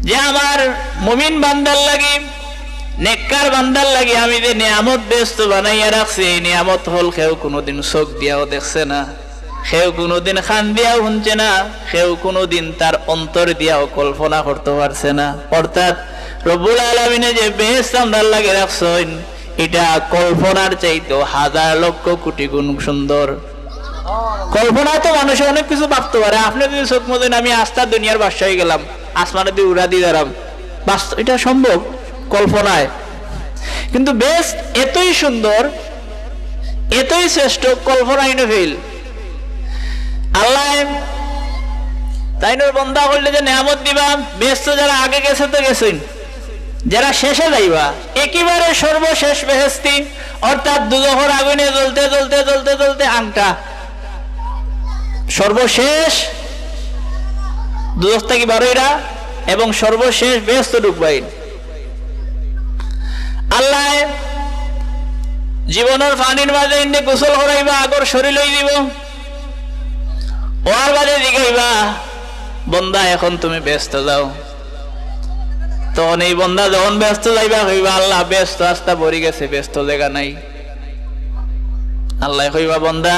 যে আমার মুমিন বান্দার লাগি, নেককার বান্দার লাগি আমি যে নিয়ামত ব্যস্ত বানাইয়া রাখছি, এই নিয়ামত হল কেউ কোনোদিন চোখ দিয়াও দেখছে না, কেউ কোনোদিন কান দিয়াও শুনছে না, কেউ কোনোদিন তার অন্তর দিয়াও কল্পনা করতে পারছে না। অর্থাৎ রব্বুল আলামিনে যে বেহেশত আমরার লাগে রাখছেন, এটা কল্পনার চাইতে হাজার লক্ষ কোটি গুণ সুন্দর। কল্পনা তো মানুষে অনেক কিছু ভাবতে পারে। আপনি যদি চোখ মতেন আমি আস্থা দুনিয়ার বাদশা হয়ে গেলাম, আসমানে দিয়ে উড়া দিয়ে দাঁড়াম, বাস্তব এটা সম্ভব কল্পনায়। কিন্তু বেশ এতই সুন্দর, এতই শ্রেষ্ঠ, কল্পনায় ফেল। আল্লাহ তাইনোর বন্দা করলে যে নিয়ামত দিবা, বেশ তো যারা আগে গেছে তো গেছেন, যারা শেষে যাইবা একেবারে সর্বশেষ বেহেশতি, অর্থাৎ দুজখের আগুনে জ্বলতে জ্বলতে জ্বলতে জ্বলতে আংটা সর্বশেষ দুজখ থেকে বারোইরা এবং সর্বশেষ বেহেশত ঢুকবাইন। আল্লাহ জীবনের পানির মাঝে ইন্নে গোসল করাইবা, আগর শরীর লই দিব, ওর বাদে জিগাইবা বন্দা এখন তুমি ব্যস্ত যাও। তখন এই বন্দা যখন ব্যস্ত যাইবা কইবা আল্লাহ ব্যস্ত রাস্তা ভরি গেছে, ব্যস্ত জায়গা নাই। আল্লাহ কইবা বন্দা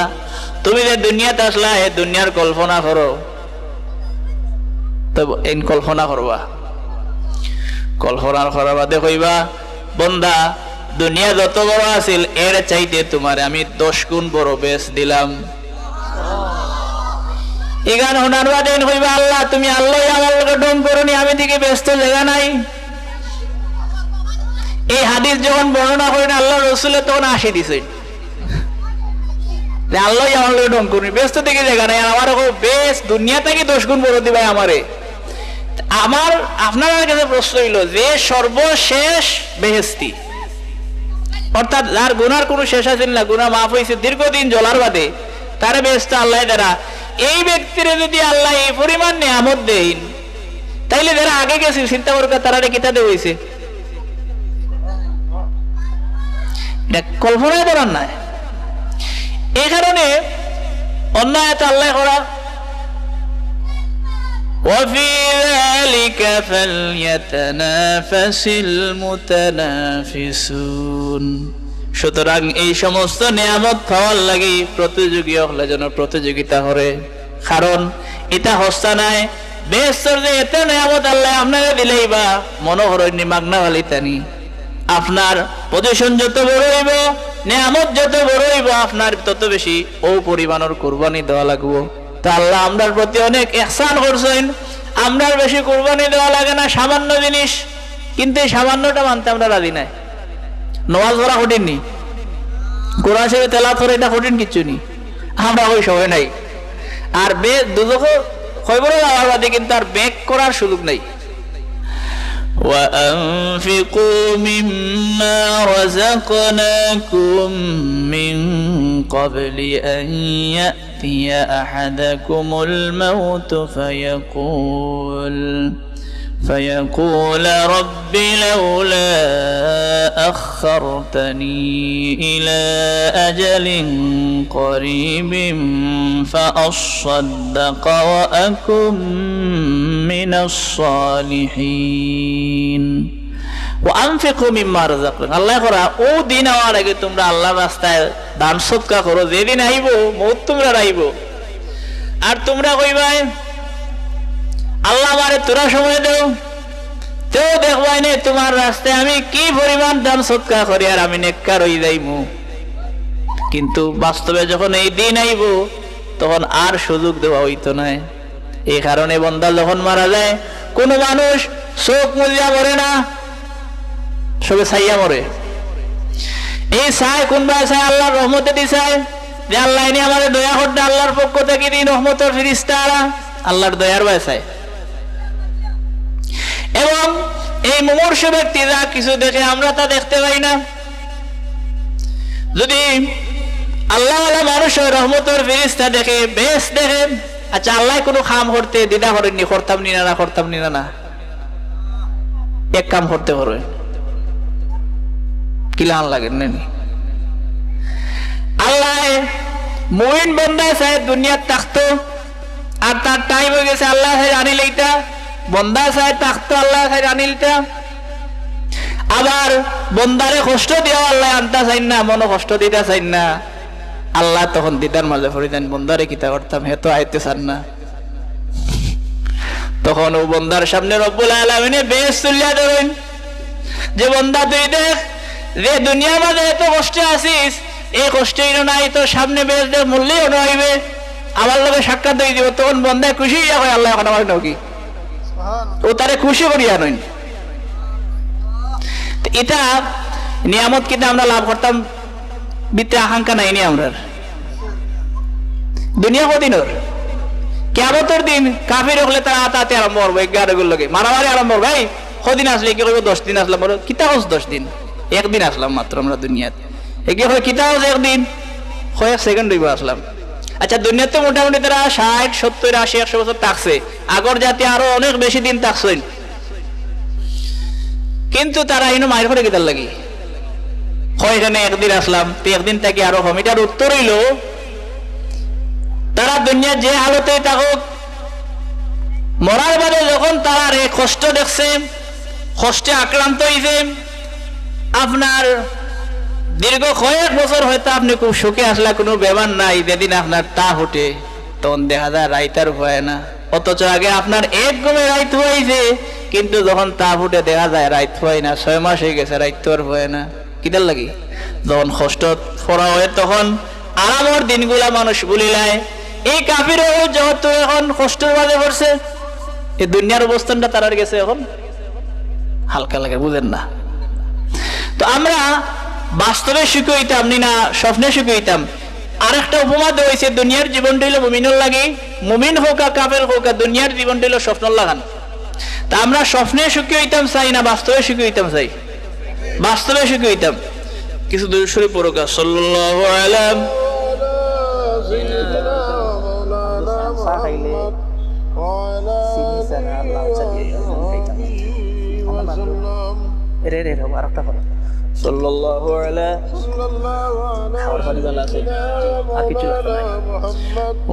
তুমি যে দুনিয়াতে আসলা, এই দুনিয়ার কল্পনা করো। তো এই কল্পনা করবা, কল্পনা করার বাদে কইবা বন্দা দুনিয়া যত বড় আছিল এর চাইতে তোমার আমি 10 গুণ বড় বেশ দিলাম। এখান হনার বাদে কইবা আল্লাহ তুমি আল্লাহ আমার লোক ডং করনি, আমি দিকে ব্যস্ত জায়গা নাই। এই হাদিস যখন বর্ণনা করেন আল্লাহ রসুলে তখন আসে দিছেন আল্লাহ আমার লোক ডং করনি, ব্যস্ত দিকে জায়গা নাই। আমার বেশ দুনিয়া থেকে 10 গুণ বড় দিবাই আমারে। আমার আপনার কাছে প্রশ্ন হইল যে সর্বশেষ বেহেশতি, অর্থাৎ যার গুনার কোনো শেষ আছে না, গুনাহ মাফ হয়েছে দীর্ঘদিন জ্বলার বাদে, তার বেহেশত আল্লাহ দ্বারা। এই ব্যক্তির যদি আল্লাহ এই পরিমাণ নিয়ামত দেন, তাইলে যারা আগে গেছে চিন্তা করবে তারা কিতা দে হয়েছে, এটা কল্পনায় করার নাই। এই কারণে অন্য আয়াত আল্লাহ করা وفي ذلك فليتنافس المتنافسون। সুতরাং এই সমস্ত নিয়ামত পাওয়ার লাগি প্রতিযোগী হলে যেন প্রতিযোগিতা করে, কারণ এটা হস্তা নাই বেস্তর যে এত নিয়ামত আল্লাহ আপনাকে দিলেই বা মনোহরণী মাগনা বালিতানি। আপনার পজিশন যত বড় হইব, নিয়ামত যত বড় হইব, আপনার তত বেশি ও পরিমাণের কুরবানি দেওয়া লাগবো। তো আল্লাহ আমরার প্রতি অনেক ইহসান করছেন, আমরার বেশি কুরবানি দেওয়া লাগে না, সামান্য জিনিস, কিন্তু এই সামান্যটা মানতে আমরা রাজি নাই। নামাজ পড়া কঠিন নি, কোরআন শরীফ তেলাওয়াত করা এটা কঠিন কিচ্ছু নি, আমরা ওই সময় নাই। আর দুজক খবরে যাওয়ার বাদে কিন্তু আর ব্যাক করার সুযোগ নাই। وأنفقوا مما رزقناكم من قبل أن يأتي أحدكم الموت فيقول رب لولا أخرتني إلى أجل قريب فأصدق وأكن من الصالحين وأنفقوا مما رزقناكم আল্লাহ করা ও দিন আওয়ার আগে তোমরা আল্লাহর রাস্তায় দান সদকা করো, যেদিন আইব মউত তোমরা আইব আর তোমরা কইবাই আল্লাহ আমারে তোরা সময় দাও, তো দেখবাই না তোমার রাস্তায় আমি কি পরিমাণ দান সদকা করি আর আমি নেককার হয়ে যাইমু। কিন্তু বাস্তবে যখন এই দিন আইব তখন আর সুযোগ দেওয়া হইতো না। এই কারণে বান্দা যখন মারা যায় কোনো মানুষ চোখ মুজিয়া মরে না, সবে ছাইয়া মরে। এই চায় কোনবা চায় আল্লাহর রহমতে দি চায় যে আল্লাহ এনে আমাদের দয়া করতে, আল্লাহর পক্ষ থেকে দিন রহমতের ফিরিস্তারা আল্লাহর দয়ার বায় চায়। এবং এই মুমূর্ষ ব্যক্তি যা কিছু দেখে আমরা তা দেখতে পাই না। যদি আল্লাহ মানুষের রহমতের ফিরিস্তা দেখে, বেশ দেখে, আচ্ছা আল্লাহ কোনো কাম করতে দ্বিধা করেননি, করতাম নি না করতাম নি না, এক কাম করতে পারবে কিলান লাগেন না। আল্লাহ মুমিন বান্দা চায় দুনিয়ার থাকতো আর তার টাইম হয়ে গেছে, আল্লাহ চায় আনিল এইটা, বন্দা চায় থাকতো, আল্লাহ চায় আনিলটা। আবার বন্দারে কষ্ট দেওয়া আল্লাহ আনতা চাই না, মনো কষ্ট দিতে চাই না। আল্লাহ তখন দিদার মাঝে পড়ে যান, বন্দারে কিতা করতাম হে তো আইতে চান না। তখন ও বন্দার সামনে রব্বুল আলামিনে বেশ তুলিয়া ধরেন যে বন্দা তুই দেখ যে দুনিয়ার মাঝে এত কষ্টে আছিস, এই কষ্টই নাই তো সামনে বেশ দেখ মূল্যেও নইবে, আমার লোকে সাক্ষাৎ দিয়ে দিব। তখন বন্দায় খুশি হইয়া হয় আল্লাহ এখন আমার নকি ও তারে খুশি করিয়া নইন। এটা নিয়ামত কিন্তু আমরা লাভ করতাম বিতে আকাঙ্ক্ষা নাই নি আমরা। দুনিয়া কদিনর কিয়ামতের দিন কাফির হলে তারা আতাতে আরম্ভ করবো, এগারোগুলোর লগে মারামারি আরম্ভ করবো। এই কদিন আসলে কি করবো, 10 দিন আসলাম, বলো কিতা হস 10 দিন, একদিন আসলাম মাত্র আমরা দুনিয়াতে। এগিয়ে হয় কিতা হস একদিন, কয়েক সেকেন্ড হইব আসলাম। আচ্ছা দুনিয়াতে মোটামুটি তারা 60, 70, 80, 100 বছর থাকছে, আগর জাতি আরো অনেক বেশি দিন থাকছেন, কিন্তু তারা ইনো মায়ের করে কিতার লাগি হয় এখানে একদিন আসলাম তো একদিন থেকে আরো কম। এটার উত্তর হইল তারা দুনিয়া যে হালতে থাকুক, মরার বাদে যখন তারা রে কষ্ট দেখছে, কষ্টে আক্রান্ত হইছে, আপনার দীর্ঘ কয়েক বছর হয়তো আপনি খুব সুখে আসলা, কোনো ব্যাপার নাই, যেদিন আপনার তা উঠে তখন দেখা যায় রাইতার ভয় না। অথচ আগে আপনার এক ঘুমে রাইত হয়েছে, কিন্তু যখন তা ফুটে দেখা যায় রাইত হয় না, 6 মাস হয়ে গেছে রাইত তো আর হয় না। কিতার লাগি যখন কষ্ট পড়া হয় তখন আরামর দিনগুলা মানুষ ভুলিলায়। এই কাফিরও যেহেতু এখন কষ্টের মাঝে পড়ছে, এই দুনিয়ার অবস্থানটা তারার গেছে এখন হালকা লাগে, বুঝেন না। তো আমরা বাস্তবে সুখী হইতাম নি না স্বপ্নে সুখী হইতাম। আর একটা উপমা দেওয়া হয়েছে, দুনিয়ার জীবনটা হইল মুমিনুর লাগে, মুমিন হোক আর কাফের হোক, দুনিয়ার জীবনটা হইল স্বপ্নর লাগান। তা আমরা স্বপ্নে সুখী হইতাম চাই না বাস্তবে সুখী হইতাম চাই? বাস্তবে সুখী হইতাম। কিছু দূর শরীফ পড়ুক, সাল্লাল্লাহু আলাইহি সাল্লাল্লাহু আলাইহি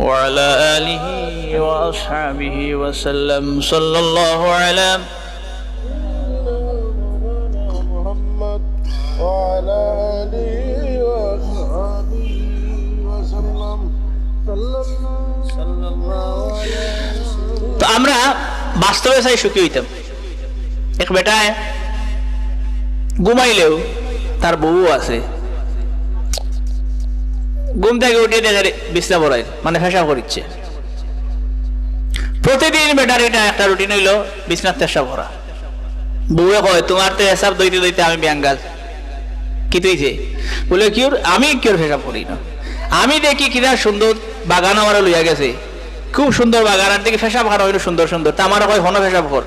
ওয়া আলা আলিহি ওয়া আসহাবিহি ওয়া সাল্লাম। সাল্লাল্লাহু আলাইহি মুহাম্মদ ওয়া আলা আলিহি ওয়া আসহাবিহি ওয়া সাল্লাম। সাল্লাল্লাহু আলাইহি। তো আমরা বাস্তবে চাই সুখী হইতাম। এক বেটায় ঘুমাইলেও তার বউ আছে, ঘুম থেকে উঠে দেখে বিছনা পড়ায়, মানে পেশাব করিচ্ছে। প্রতিদিন বেটার এটা একটা রুটিন হইলো বিছনার পেশাব করা। বউয়ে কয় তোমার তো পেশাব দইতে দইতে আমি ব্যাঙ্গাল। কি তুইছে বলে কি আমি কি পেশাব করি না, আমি দেখি কিনা সুন্দর বাগান আমার লইয়া গেছে, খুব সুন্দর বাগান, আর দেখি পেশাব খাওয়া হইলো সুন্দর সুন্দর, তা আমার কয় ঘন পেশাব কর।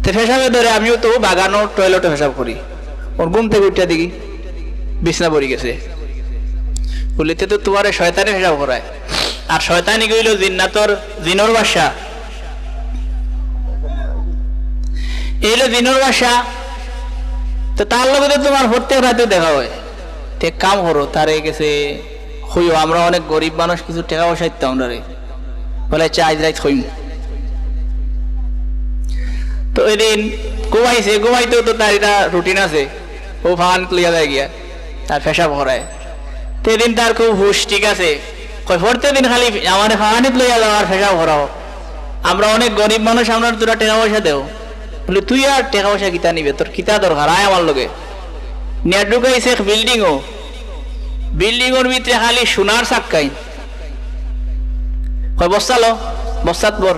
পেশাবে ধরে আমিও তো বাগানো টয়লেটে পেশাব করি। ওর ঘুম থেকে উঠে দেখি বিছনা পড়ে গেছে। বলিতে তো তোমার শয়তানে পেশাব করায়, আর শয়তানি গইল জিন্নাতর জিনর বাসা। এইলো দিনের বাসা, তো তার লগে তোমার প্রত্যেক রাতে দেখা হয়। তে কাম করো, তারে গেছে হইও আমরা অনেক গরিব মানুষ, কিছু টাকা পয়সা দিতাম আমরা রে, বলে চাই রাত হইম। তো এদিন ঘুমাইছে, ঘুমাইতেও তো তার এটা রুটিন আছে, ও ফান লিয়া যায় গিয়া তার পেশাব করায়। তো এদিন তার খুব হুশ, ঠিক আছে, প্রত্যেক দিন খালি আমার ফানিত লইয়া যাও আর পেশাব করাও, আমরা অনেক গরিব মানুষ, আমরা তোরা টাকা পয়সা দেও। বলে তুই আর টাকা পয়সা কিতা নিবে, তোর কিতা দরকার, আয় আমার লগে। নিয়ে ঢুকাইছে বিল্ডিংও, বিল্ডিংয়ের ভিতরে খালি সোনার চাক্কাই, বস্তা লো, বস্তাত বর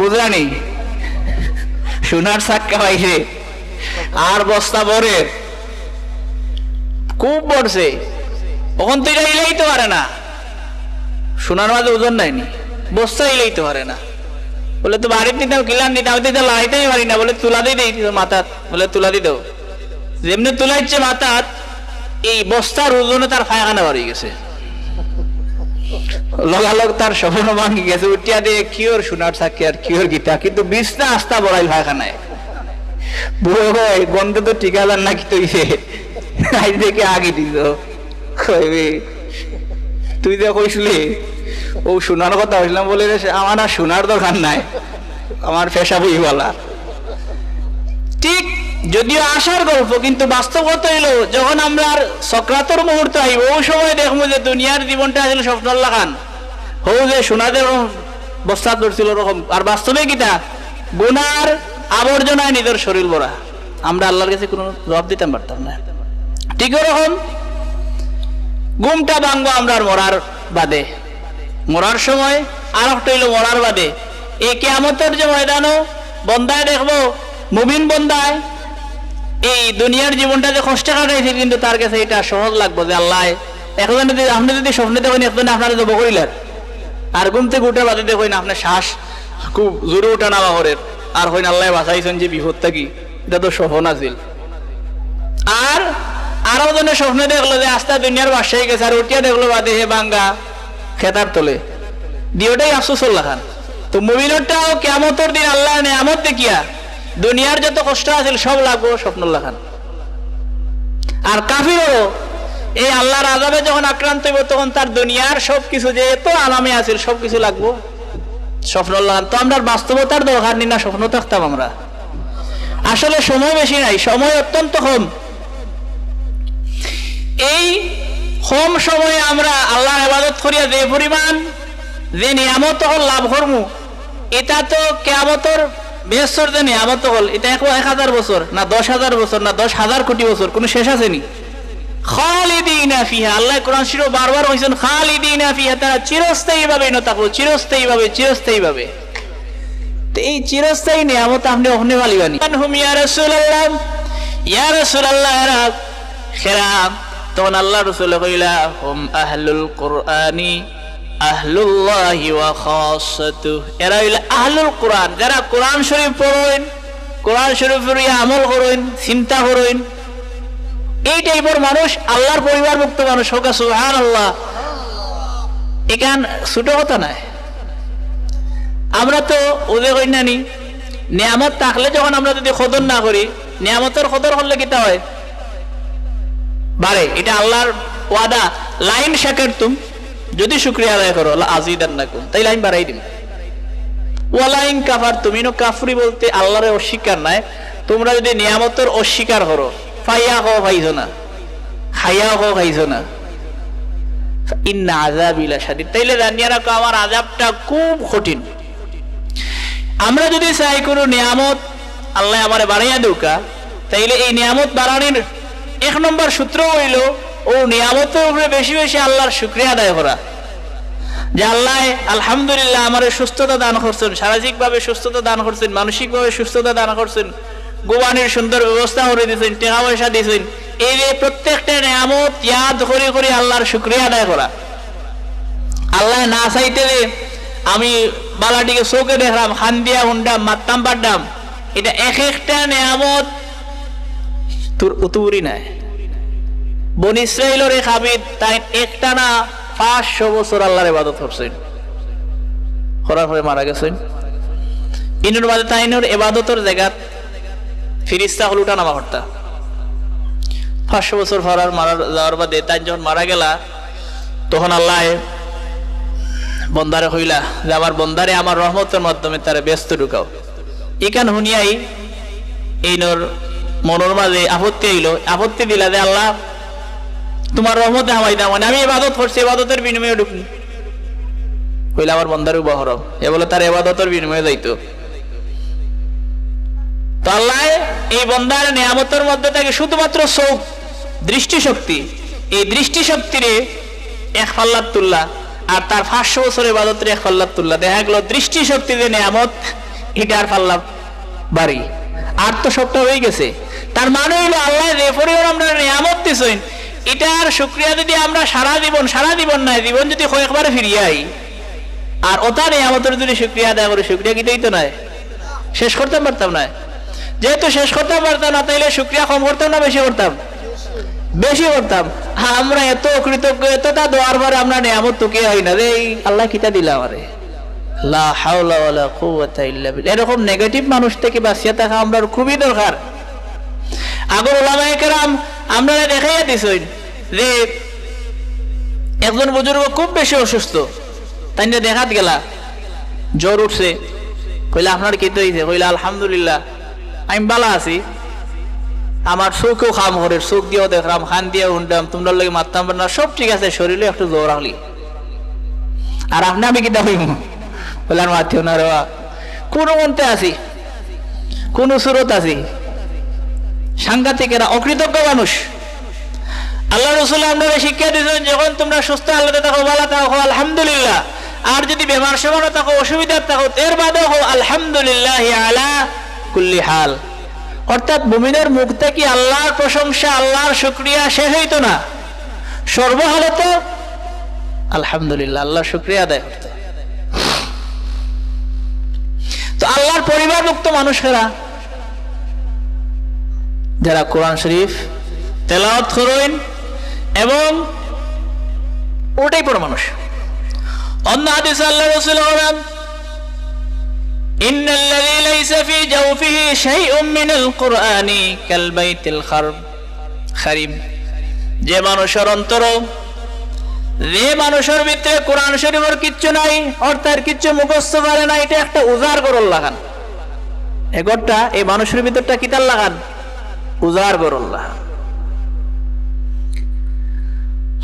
বুঝলানি, সোনার চাক্কা পাইছে আর বস্তা বরে খুব বড়ছে। ওখান তো এটা ইলাইতে পারে না, সোনার মাঝে ওজন নাইনি, বস্তা ইলাইতে পারে না। বলে তো বাড়িতে নিতাম, কিলার নিতাম, আমি তো লাইতেই পারি না। বলে তুলা দিয়ে দিই মাথাত, বলে তুলা দিয়ে দাও। যেমনি তুলাইছে মাথাত, এই বস্তার ওজনে তার ফায়খানা বাড়ি গেছে, লগালগ তার স্বপ্ন ভাঙি গেছে। উঠিয়া দিয়ে কিওর সোনার চাকি আর কিওর গীতা, কিন্তু বিছনা আস্তা বড়াই ফায়খানায়। বুড়ো ভাই গন্ধ তো ঠিকাদার নাকি তৈছে, আজ দেখে আগে দিত। তুই যে কইসলি ও সোনার কথা হইলাম, বলে আমার আর সোনার দরকার নাই, আমার পেশা বইওয়ালা। ঠিক যদিও আশার গল্প, কিন্তু বাস্তবতা হইল যখন আমরা সক্রাতর মুহূর্ত আইব, ওই সময় দেখবো যে দুনিয়ার জীবনটা আসলে স্বপ্নল্লা খান হও, যে সোনাদের বস্তা ধরছিল ওরকম। আর বাস্তবে কিতা গুনার আবর্জনায় নিজের শরীর ভরা, আমরা আল্লাহর কাছে কোনো জবাব দিতে পারতাম না। ঠিক ওরকম ঘুমটা ভাঙবো আমরা মরার বাদে, মরার সময় আর একটা হইল মরার বাদে। এই কিয়ামতের যে ময়দানও বন্দায় দেখবো, মুমিন বন্দায় এই দুনিয়ার জীবনটা যে কষ্টে কাটাইছিল, কিন্তু তার কাছে এটা সহজ লাগবো যে আল্লাহ এখন যদি আপনি যদি স্বপ্নে দেখেন এখন আপনারা জব করিলেন, আর ঘুম থেকে উঠে বাদে দেখেন আপনার শ্বাস খুব জোরে উঠা নামা হরের, আর হইন আল্লাহ বাঁচাইছেন যে বিপদটা কি, এটা তো স্বপ্ন আছিল। আর আরো জনে স্বপ্নে দেখলো যে আস্তা দুনিয়ার বাসায় গেছে, আর উঠিয়া দেখলো বাদে হে বাঙ্গা খেতার তোলে, দিওটাই আফসোস খান। তো মুমিনটাও কিয়ামতের দিন আল্লাহ নিয়ামত দেখিয়া দুনিয়ার যত কষ্ট আছিল সব লাগবো স্বপ্নুল্লাহ খান। আর কাফিরও এই আল্লাহর আযাবে যখন আক্রান্ত হইব, তখন তার দুনিয়ার সবকিছু যে এত আরামে আছিল সবকিছু লাগবো স্বপ্নুল্লাহ খান। তো আমরা বাস্তবতার দরকার নি না, স্বপ্ন থাকতাম আমরা। আসলে সময় বেশি নাই, সময় অত্যন্ত কম। এই কম সময়ে আমরা আল্লাহর ইবাদত করিয়া যে পরিমাণ যে নিয়ামত হল লাভ করমু, এটা তো কিয়ামতের বেহেশতের যে নিয়ামত হল, এটা 1000 বছর না 10,000 বছর না 10,000 কোটি বছর, কোনো শেষ আছে নি? খালিদিনা ফিহা, আল্লাহ কোরআন শরীফে বারবার কইছেন খালিদিনা ফিহা, তারা চিরস্থায়ী ভাবে না থাকবো, চিরস্থায়ী ভাবে, চিরস্থায়ী ভাবে। তো এই চিরস্থায়ী নিয়ামত আপনি ওখানে পালিবানি। হুম ইয়া রাসূলুল্লাহ, ইয়া রাসূলুল্লাহ এরা খেরাম। তখন আল্লাহ রাসূল কইলা হুম আহলুল কুরআনি আহলুল্লাহি ওয়া খাসাতুহু, এরা হইলা আহলুল কোরআন, যারা কোরআন শরীফ পড়েন, কোরআন শরীফ পড়িয়া আমল করেন, চিন্তা করেন, এই টাইপের মানুষ আল্লাহর পরিবারভুক্ত মানুষ হোক। সুবহানাল্লাহ, এখান ছোট কথা নাই। আমরা তো ওদের কই নানি নিয়ামত থাকলে যখন আমরা যদি কদর না করি, নিয়ামতের কদর করলে কিতা হয় বাড়ে। এটা আল্লাহর ওয়াদা, লাইন শাকারতুম, যদি শুকরিয়া আদায় করো আজিদান্নাকুম, তাই লাইন বাড়াই দিন। ওয়ালাইন কাফারতুম, ইনো কাফরি বলতে আল্লাহর অস্বীকার নাই। তোমরা যদি নিয়ামতের অস্বীকার করো, ফাইয়া হো খাইছো না, খাইয়া হো খাইছো না, ইন্না আযাবি লাশাদীদ, তাইলে জানিয়া রাখো আমার আযাবটা খুব কঠিন। আমরা যদি চাই কোনো নিয়ামত আল্লাহ আমারে বাড়াইয়া দৌকা, তাইলে এই নিয়ামত বাড়ানোর 1 নম্বর সূত্র হইল ও নিয়ামতের উপরে বেশি বেশি আল্লাহর শুকরিয়া আদায় করা, যে আল্লাহ আলহামদুলিল্লাহ আমার সুস্থতা দান করছেন, শারীরিক ভাবে সুস্থতা দান করছেন, মানসিক ভাবে সুস্থতা দান করছেন, গোবানির সুন্দর ব্যবস্থা করে দিয়েছেন, টাকা পয়সা দিয়েছেন। এই যে প্রত্যেকটা নিয়ামত ইয়াদ করে করে আল্লাহর শুকরিয়া আদায় করা। আল্লাহ না চাইতে আমি বালাটিকে চৌকে দেখলাম, খান দিয়া হুন্ডাম, মারতাম পারতাম, এটা এক একটা নিয়ামত তোর উতুরি নাই। বনি ইসরাইলের এক আবিদ তাই একটা না 500 বছর আল্লাহর ইবাদত করছেন, করার পরে মারা গেছেন। ইনুর বাদে তাইনুর এবাদতর জায়গা ফিরিস্তা হল উঠা নামা করতা 500 বছর ফরার মারা যাওয়ার বাদে তাই যখন মারা গেলা তখন আল্লাহ বন্দারে হইলা যে আমার বন্দারে আমার রহমতের মাধ্যমে তারা ব্যস্ত ঢুকাও এখান হুনিয়াই এইনোর মনোর মাঝে আপত্তি হইল আপত্তি দিলা যে আল্লাহ তোমার রহমতে হামাই দাও মানে আমি ইবাদত করছি ইবাদতের বিনিময়ে ঢুকনি হইলে আমার বন্দারে উপহর এ বলে তার ইবাদতের বিনিময়ে যাইতো তো আল্লাহ এই বন্দার নিয়ামতের মধ্যে থাকে শুধুমাত্র চোখ দৃষ্টিশক্তি এই দৃষ্টিশক্তিরে এক ফাল্লাত তুল্লা আর তার 500 বছরের ইবাদতের এক ফাল্লাত তুল্লা দেখা গেল দৃষ্টিশক্তি যে নিয়ামত এটার ফাল্লা বাড়ি আর তো সবটা হয়ে গেছে তার মানে হইল আল্লাহ যে পরিমাণ আমরা নিয়ামত দিছেন এটার শুকরিয়া যদি আমরা সারা জীবন নাই জীবন যদি কয়েকবারে ফিরিয়ে আই আর ওটা নিয়ামতের যদি শুকরিয়া আদায় করে শুকরিয়া কিটাই তো নয় শেষ করতে পারতাম না যেহেতু শেষ করতে পারতাম না তাইলে শুকরিয়া কম করতাম না বেশি করতাম আমরা এত কৃতজ্ঞ এতটা দোয়ার পরে আমরা নিয়ামত তোকে হই না রে আল্লাহ কিতা দিলা আমারে লা হাওলা ওয়ালা কুওয়াতা ইল্লা বিল্লাহ এরকম নেগেটিভ মানুষ থেকে বাঁচিয়ে থাকা আমরা খুবই দরকার আগর উলামায়ে কেরাম আমরা দেখাইয়া দিছেন যে একজন বুজুর্গ খুব বেশি অসুস্থ তাই না দেখাত গেলা জ্বর উঠছে কইলা আপনার কি তো হইছে কইলা আলহামদুলিল্লাহ আমি ভালো আছি আমার চোখেও কাম করে চোখ দিয়েও দেখলাম খান দিয়েও শুনলাম তোমরা লাগে মারতাম না সব ঠিক আছে শরীরে একটু জ্বর আলি আর আপনি আমি কিতা হইম বললাম মাথিও না রেওয়া কোন মন্তে আছি কোন সুরত আছি সাংঘাতিক এরা অকৃতজ্ঞ মানুষ আল্লাহ রাসূল আমাদের শিক্ষা দিয়েছেন যখন তোমরা সুস্থ আল্লাহতে থাকো ভালো থাকো আলহামদুলিল্লাহ আর যদি বেমার সেমানো থাকো অসুবিধা থাকো এর বাদেও হো আলহামদুলিল্লাহ আলা কুল্লি হাল অর্থাৎ মুমিনের মুখ থেকে আল্লাহর প্রশংসা আল্লাহর শুকরিয়া শেষ হইতো না সর্বহালতে আলহামদুলিল্লাহ আল্লাহর শুকরিয়া আদায় করতে তো আল্লাহর পরিবারভুক্ত মানুষেরা যারা কোরআন শরীফ তেলাওয়াত করেন এবং ওটাই পড়ে মানুষ অন্য হাদিসে আল্লাহ রাসূল বলেন ইন্নাল্লাযী লাইসা ফি জাওফিহি শাইউম মিনাল কুরআনি কাল বাইতিল খারিব যে মানুষের অন্তর যে মানুষের ভিতরে কোরআন শরীফের কিচ্ছু নাই অর্থাৎ কিচ্ছু মুখস্থ করে না এটা একটা উজাড় গরল লাগান এগরটা এই মানুষের ভিতরটা কিতাল লাগান উজাড় গরল লাগান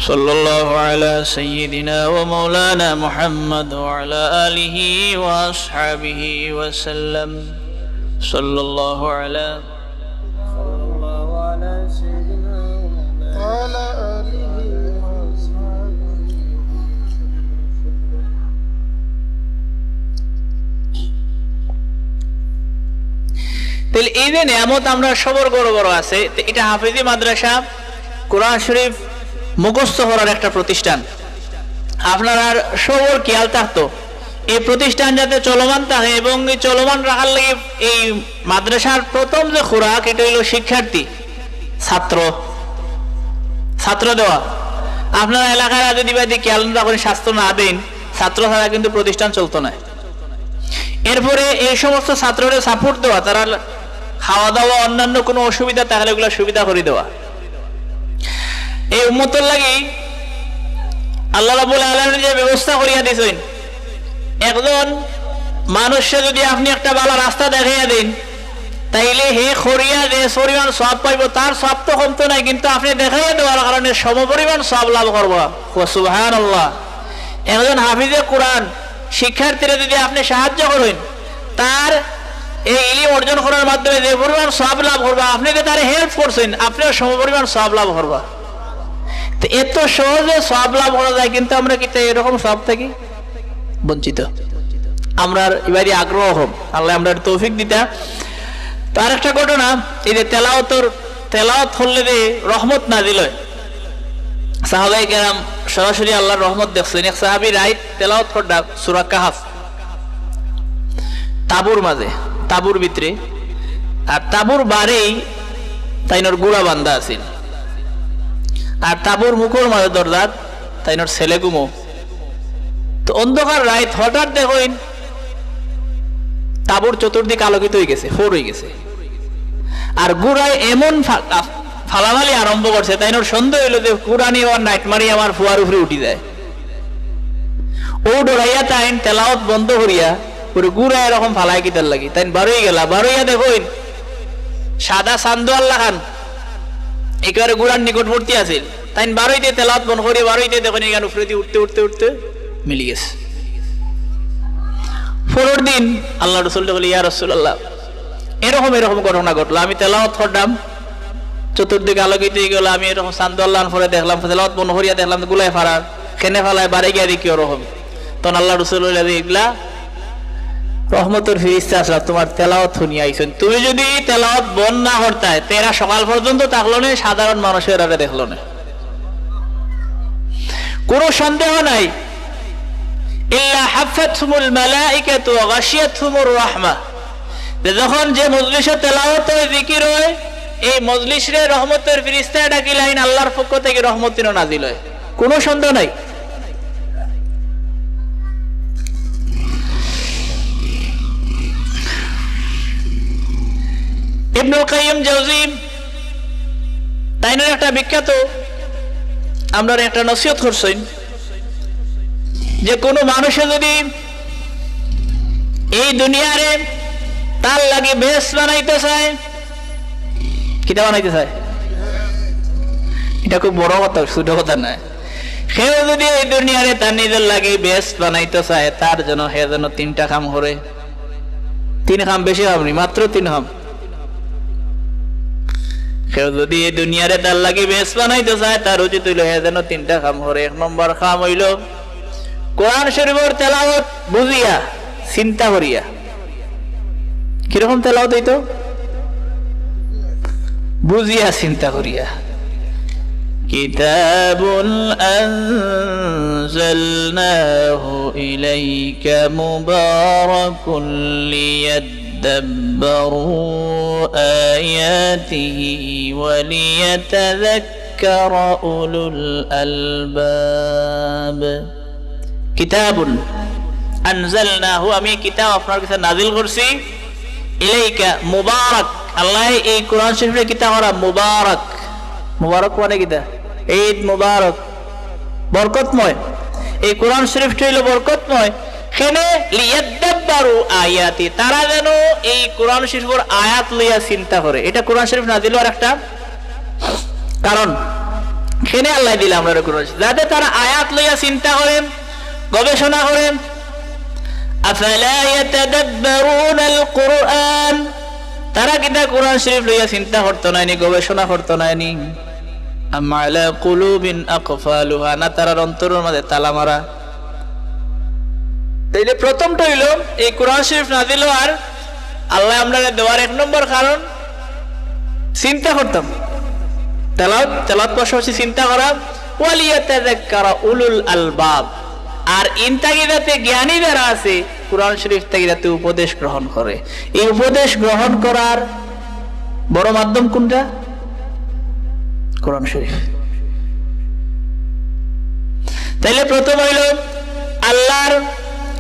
সাল্লাল্লাহু আলা সাইয়্যিদিনা ওয়া মাওলানা মুহাম্মদ ওয়া আলা আলিহি ওয়া আসহাবিহি ওয়া সাল্লাম সাল্লাল্লাহু আলা সাইয়্যিদিনা ওয়া আলা আলিহি ওয়া আসহাবিহি তাহলে এই যে নিয়ামত আমরা সবর বড় আছে এটা হাফেজি মাদ্রাসা কোরআন শরীফ মুখস্থ করার একটা প্রতিষ্ঠান আপনারা সবর খেয়াল থাকতো এই প্রতিষ্ঠান যাতে চলমান থাকে এবং এই চলমান রাখার লাগে এই মাদ্রাসার প্রথম যে খোরাক এটা হলো শিক্ষার্থী ছাত্র দেওয়া আপনারা এলাকার যদি খেয়াল না করে স্বাস্থ্য না দেন ছাত্র ছাড়া কিন্তু প্রতিষ্ঠান চলতো না এরপরে এই সমস্ত ছাত্রদের সাপোর্ট দেওয়া তারা খাওয়া দাওয়া অন্যান্য কোনো অসুবিধা তাহলে এগুলো সুবিধা করে দেওয়া এই উম্মতের লাগি আল্লাহ রাব্বুল আলামিন যে ব্যবস্থা করিয়া দিয়েছেন একজন মানুষকে যদি আপনি একটা ভালো রাস্তা দেখাইয়া দেন তাইলে হে খরিয়া যে পরিমাণ সওয়াব পাইব তার সওয়াব তো কমতো নাই কিন্তু আপনি দেখাইয়া দেওয়ার কারণে সমপরিমাণ সওয়াব লাভ করব সুবহানাল্লাহ একজন হাফিজে কোরআন শিক্ষার্থীরা যদি আপনি সাহায্য করেন তার এই ইলম অর্জন করার মাধ্যমে যে পরিমাণ সওয়াব লাভ করবা আপনি যে তার হেল্প করছেন আপনিও সমপরিমাণ সওয়াব লাভ করবা তো এত সহজে সওয়াব লাভ করা যায় কিন্তু আমরা কি এরকম সওয়াব থেকে বঞ্চিত আমরা এবারে আগ্রহ হব আল্লাহ আমরা তৌফিক দিতা তার একটা ঘটনা এই যে তেলাওয়াত হলে যে রহমত নাজিল হয় সাহাবায়ে কেরাম সরাসরি আল্লাহর রহমত দেখছেন এক সাহাবী রাইত তেলাওয়াত করডা সূরা কাহফ তাবুর মাঝে তাবুর ভিতরে আর তাবুর বারেই তাইনর গুড়া বান্ধা আছিল আর তাবুর মুখের মাঝে দরজাত তাইনর ছেলে গুমো তো অন্ধকার রাইত হঠাৎ দেখেন তাবুর চতুর্দিক আলোকিত হয়ে গেছে, ফোর হয়ে গেছে। আর গুড়ায় এমন ফালাফালি আরম্ভ করছে, তাই ওর সন্দেহ হইলো যে কুরআনি আর নাইট মারি আমার ফুয়ার উপরে উঠি যায়। ও ডরাইয়া তাই তেলাওয়াত বন্ধ করিয়া পুরো গুড়া এরকম ফালাই কিতার লাগি, তাই বারোই গেলা। বারোইয়া দেখুন সাদা চান্দু আল্লাহ খান একেবারে গুড়ার নিকটবর্তী আছিল, তাই বারোইতে তেলাওয়াত বন্ধ করিয়া বারোইতে দেখুন এখানে উপরে দিয়ে উঠতে উঠতে উঠতে মিলি গেছে। পরের দিন আল্লাহ রসুল বলি, ইয়া রাসূলুল্লাহ এরকম এরকম ঘটনা ঘটলো, আমি তেলাওয়াত করলাম, চতুর্দিকে আলোকিত হয়ে গেল, আমি এরকম চান্দু আল্লাহ পরে দেখলাম, তেলাওয়াত বন্ধ করিয়া দেখলাম গুলাই ফারার, খেনে ফালায় বাড়ি গিয়া দেখি ওরকম। তখন আল্লাহ রসুল এগুলা রহমতের ফিরিস্তা আসলা, তোমার তেলাওয়াত শুনিয়া আইছেন। তুমি যদি তেলাওয়াত বন্ধ না করতায় তেরা সকাল পর্যন্ত থাকলো না, সাধারণ মানুষের আরে দেখলো না। কোনো সন্দেহ নাই, ইল্লা হাফাতহুমুল মালাইকাতু ওয়া গাশিয়াতহুমুর রাহমাহ, যখন যে মজলিসে তেলাওয়াত হয়, জিকির হয়, এই মজলিসে রহমতের ফিরিস্তা ডাকিলাইন আল্লাহর পক্ষ থেকে রহমতিন নাজিল হয়, কোনো সন্দেহ নাই। ইবনুল কাইয়্যিম জাওযী তাইনের একটা বিখ্যাত আমরা একটা নসিহত করছেন যে কোনো মানুষে যদি এই দুনিয়ারে তার লাগে বেশ বানাইতে চায়, কিতা বানাইতে চায়, এটা খুব বড় কথা, ছোট কথা নয়। সেও যদি এই দুনিয়ারে তার নিজের লাগে বেশ বানাইতে চায়, তার জন্য হে যেন তিনটা কাম করে। তিন কাম, বেশি কাম নেই, মাত্র তিন কাম। কেউ যদি এই দুনিয়ারে তার লাগে বেশ বানাইতে চায়, তার উচিত হইল হে যেন তিনটা কাম করে। এক নম্বর কাম হইল কোরআন শরীফের তেলাওয়াত বুঝিয়া চিন্তা করিয়া। কিরকম তেলাওয়াত হইতো? বুঝিয়া চিন্তা করিয়া। কিতাবুন আনজালনাহু ইলাইকা মুবারাকুন লিয়াদাব্বারু আয়াতিহি ওয়া লিয়াতাযাক্কারা উলুল আলবাব। কিতাবুন আনজালনাহু, আমি কিতাব আপনার কাছে নাজিল করছি, ইলাইকা মুবারাক, আল্লাহ এই কোরআন শরীফের কিতাব করা মুবারাক। মুবারক মানে কিতা? ঈদ মুবারক, বরকতময়। এই কোরআন শরীফটা হইল বরকতময়। কেনে? লিয়াদাব্বারু আয়াতি, তারা যেন এই কোরআন শরীফের আয়াত লইয়া চিন্তা করে। এটা কোরআন শরীফ নাজিল হওয়ার একটা কারণ। কেনে আল্লাহ দিলাম আমরা কোরআন, যাতে তারা আয়াত লইয়া চিন্তা করেন, গবেষণা করেন। আফালা ইয়াতাদাব্বারুনাল কুরআন, তারা কিনা কোরআন শরীফ লইয়া চিন্তা করতো নাইনি, গবেষণা করতো নাইনি। আম আলা কুলুবিন আকফালুহা, না তারার অন্তরের মধ্যে তালা মারা। তাইলে প্রথমটা হইল এই কোরআন শরীফ নাজিল হওয়ার আল্লাহ আমরা দেওয়ার এক নম্বর কারণ চিন্তা করতাম, তেলাওয়াত পাশাপাশি চিন্তা করা। ওয়ালিয়াতাযাক্কারা উলুল আলবাব, আর ইনতাগিদাতে জ্ঞানী যারা আছে কোরআন শরীফ থেকে যাতে উপদেশ গ্রহণ করে। এই উপদেশ গ্রহণ করার বড় মাধ্যম কোনটা? কোরআন শরীফ। তাইলে প্রথম হইল আল্লাহর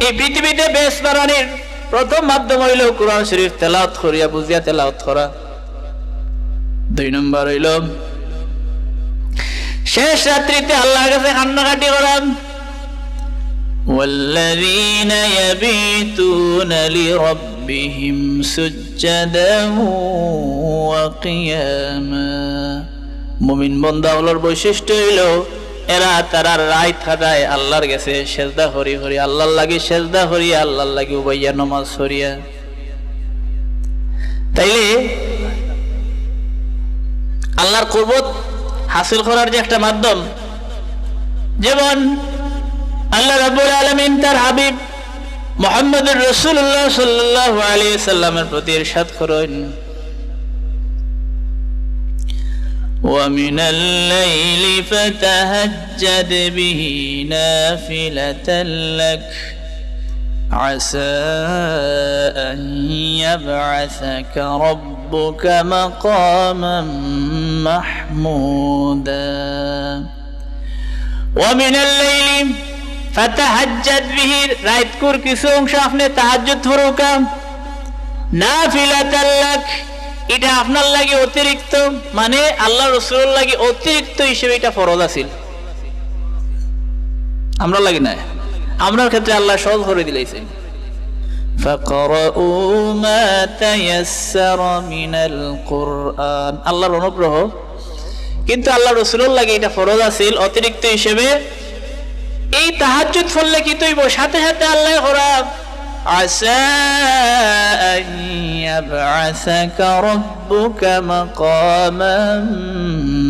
এই পৃথিবীতে বেশ বাড়ানোর প্রথম মাধ্যম হইল কোরআন শরীফ তেলাওয়াত করিয়া বুঝিয়া তেলাওয়াত করা। দুই নম্বর হইল শেষ রাত্রিতে আল্লাহর কাছে কান্নাকাটি করা। والذين يبيتون لربهم سجدا وقياما, মুমিন বান্দাগুলোর বৈশিষ্ট্য হইল এরা তারা রাত কাটায় আল্লাহর কাছে সেজদা করি করি, আল্লাহর লাগি সেজদা করি, আল্লাহর লাগি উবাইয়া নামাজ পড়িয়া। তাইলে আল্লাহর কুরবত হাসিল করার যে একটা মাধ্যম, যেমন আল্লাহ রাব্বুল আলামিন তার হাবিব মুহাম্মদুর রাসূলুল্লাহ সাল্লাল্লাহু আলাইহি সাল্লামের প্রতি ইরশাদ করেন, ওয়া মিনাল লাইলি ফাতাহাজ্জাদ বিহি নাফিলাতান লাক আসা আন ইয়াবআসাকা রাব্বুকা মাকামান মাহমুদা। ওয়া মিনাল লাইলি ফাতাহাজ্জাদ বিহি, রাত কুর কিছু অংশ আপনি তাহাজ্জুদ পড়ুকা, নাফিলাতাল লাক, এটা আপনার লাগে অতিরিক্ত, মানে আল্লাহ রাসূলের লাগে অতিরিক্ত হিসেবে এটা ফরজ আছিল, আমরা লাগে না, আমরার ক্ষেত্রে আল্লাহ সহজ করে দিলেছেন। ফাকরাউ মা তায়াসসারা মিনাল কুরআন, আল্লাহর অনুগ্রহ। কিন্তু আল্লাহ রাসূলের লাগে এটা ফরজ আছিল অতিরিক্ত হিসেবে। এই তাহাজ্জুদ পড়লে কি তৈব, সাথে সাথে আল্লাহ খরাব আসা আন ইয়াবআসাকা রাব্বুকা মাকামান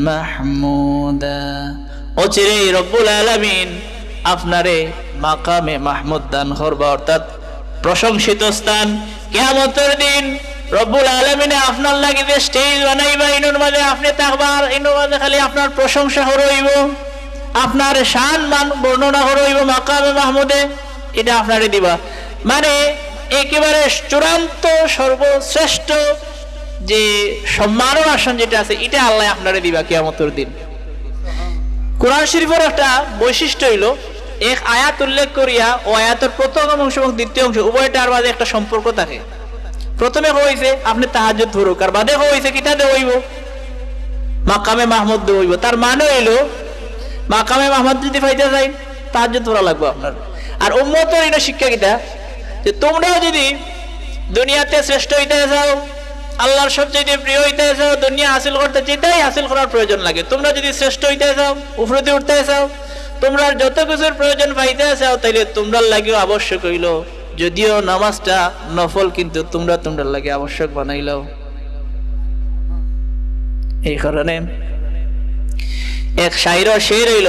মাহমুদা, অচিরে রব্বুল আলামিন আপনারে মাকামে মাহমুদ দান করবা, অর্থাৎ প্রশংসিত স্থান। কিয়ামতের দিন রব্বুল আলামিনে আপনার লাগি যে স্টেজ বানাইবা, ইনোর মাঝে আপনি থাকবার, ইনোর মাঝে খালি আপনার প্রশংসা হইব, আপনার শান মান বর্ণনা হইব মাকামে মাহমুদে, এটা আপনারে দিবা। মানে একেবারে চূড়ান্ত সর্বশ্রেষ্ঠ যে সম্মানের আসন যেটা আছে, এটা আল্লাহ আপনারে দিবা কিয়ামতের দিন। কোরআন শরীফের একটা বৈশিষ্ট্য হইল, এক আয়াত উল্লেখ করিয়া ও আয়াতের প্রথম অংশ এবং দ্বিতীয় অংশ উভয়টার মাঝে একটা সম্পর্ক থাকে। প্রথমে হইছে আপনি তাহাজ্জুদ ধরুক, আর বাদে হইছে কিটা দেব মাকামে মাহমুদ দেব। তার মানে হইল মাকামে মাহমুদ যদি পাইতে চাই তাহাজ্জুদ ধরা লাগবে আপনার। আর উম্মতের এটা শিক্ষা কিটা, যে তোমরাও যদি দুনিয়াতে শ্রেষ্ঠ হইতে চাও, আল্লাহর সবচেয়ে প্রিয় হইতে চাও, দুনিয়া হাসিল করতে, যেটাই হাসিল করার প্রয়োজন লাগে, তোমরা যদি শ্রেষ্ঠ হইতে চাও, উপরে উঠতে চাও, তোমরা যত কিছুর প্রয়োজন পাইতে চাও, তাইলে তোমরার লাগেও আবশ্যক হইল, যদিও নামাজটা নফল, কিন্তু তোমরা তোমরার লাগে আবশ্যক বানাইলাও। এই কারণে এক শাইর শের হইল,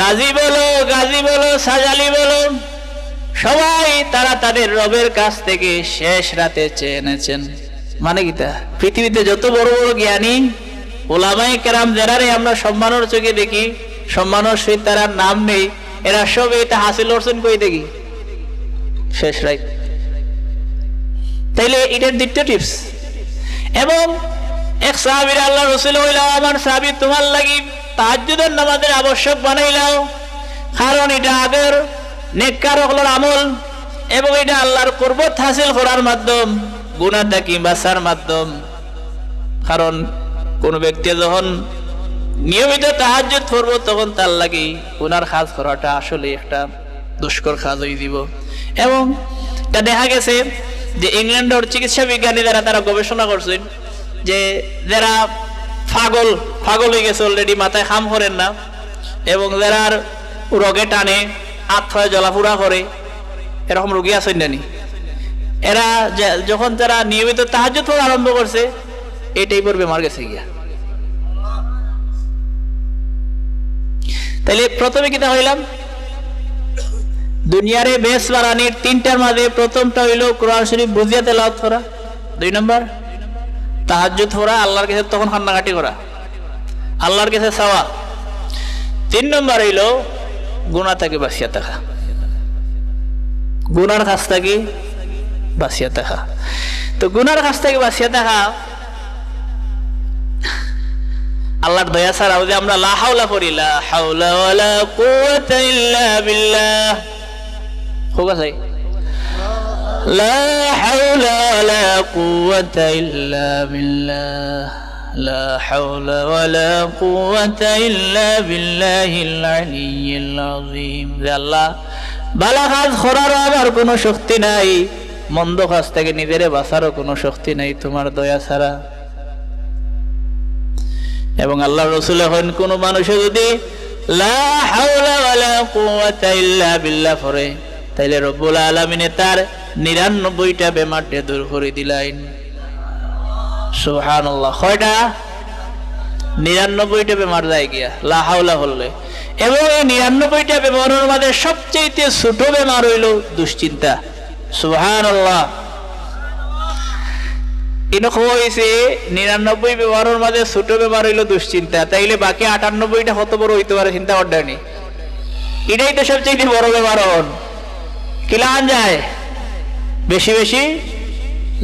রাজি বলো, গাজী বলো, সাজালি বলো, সবাই তারা তাদের রবের কাছ থেকে শেষ রাতে চেয়ে এনেছেন। মানে কিতা, পৃথিবীতে যত বড় বড় জ্ঞানী ওলামায়ে কেরাম যারারে আমরা সম্মানের চোখে দেখি, সম্মানের সহিত তারা নাম নেই, এরা সব এটা হাসিল করছেন কই দেখি শেষ রাত। তাইলে এটার দ্বিতীয় টিপস। এবং এক সাহাবীর আল্লাহ রাসূল হইল, আমার সাহাবী তোমার লাগি তাহাজ্জুদের নামাজের আবশ্যক বানাইলাও, কারণ এটা আগের নেককার হলোর আমল, এবং এটা আল্লাহর কুরবত হাসিল করার মাধ্যম, গুনাহ থেকে বাঁচার মাধ্যম। কারণ কোন ব্যক্তি যখন নিয়মিত তাহাজ্জুদ করব, তখন তার লাগি গুনার কাজ করাটা আসলে একটা দুষ্কর কাজ হয়ে দিব। এবং তা দেখা গেছে যে ইংল্যান্ডের চিকিৎসা বিজ্ঞানী যারা, তারা গবেষণা করছেন যে যারা পাগল হয়ে গেছে অলরেডি, মাথায় খাম করেন না, এবং যারা রোগে টানে, আত্মায় জ্বলাফুরা করে, এরকম রোগী আছেন নানি, এরা যখন তারা নিয়মিত তাহাজ্জুদ পড়া আরম্ভ করছে, এই টাইপের বেমার গেছে গিয়া। তাইলে প্রথমে কিতা হইলাম, দুনিয়ারে বেশ বাড়ানির তিনটার মাঝে প্রথমটা হইল কোরআন শরীফ বুঝিয়া তেলাওয়াত করা, 2 নম্বর তাহাজ্জুদ পড়া, আল্লাহর কাছে তখন কান্নাকাটি করা, আল্লাহর কাছে চাওয়া, 3 নম্বর হইল গুনাহ থেকে বাঁচিয়া থাকা, গুনার কাছ থেকে বাঁচিয়া থাকা। তো গুনার কাছ থেকে বাঁচিয়া থাকা আল্লাহর দয়া ছাড়াও যে আমরা লা হাওলা পড়ি, লা হাওলা ওয়ালা কুওয়াতা ইল্লা বিল্লাহ, হোক আছে লা হাওলা ওয়ালা কুওয়াতা ইল্লা বিল্লাহ, লা হাওলা ওয়ালা কুওয়াতা ইল্লা বিল্লাহিল আলিয়্যিল আযীম। যে আল্লাহ, ভালো কাজ করার আমার কোনো শক্তি নাই, মন্দ কাজ থেকে নিজেরে বাঁচারও কোনো শক্তি নাই তোমার দয়া ছাড়া। এবং আল্লাহ রাসূল হন, কোন মানুষ যদি লা হাওলা ওয়ালা কুওয়াতা ইল্লা বিল্লাহ পড়ে, তাইলে রব্বুল আলামিনে তার 99টা বেমারটা দূর করে দিলেন। সুবহানাল্লাহ। কয়টা? 99টা বেমার যায় গিয়া লা হাওলা হলে। এবং এই 99টা বেমারের মধ্যে সবচেয়ে ছোট বেমার হইল দুশ্চিন্তা। সুবহানাল্লাহ। হয়েছে 99 বেমারের মাঝে ছোট বেমার হইল দুশ্চিন্তা, তাইলে বাকি 98টা কত বড় হইতে পারে চিন্তা করডানি। এটাই তো সবচেয়ে বড় বেমার। হন কিলান যায় বেশি বেশি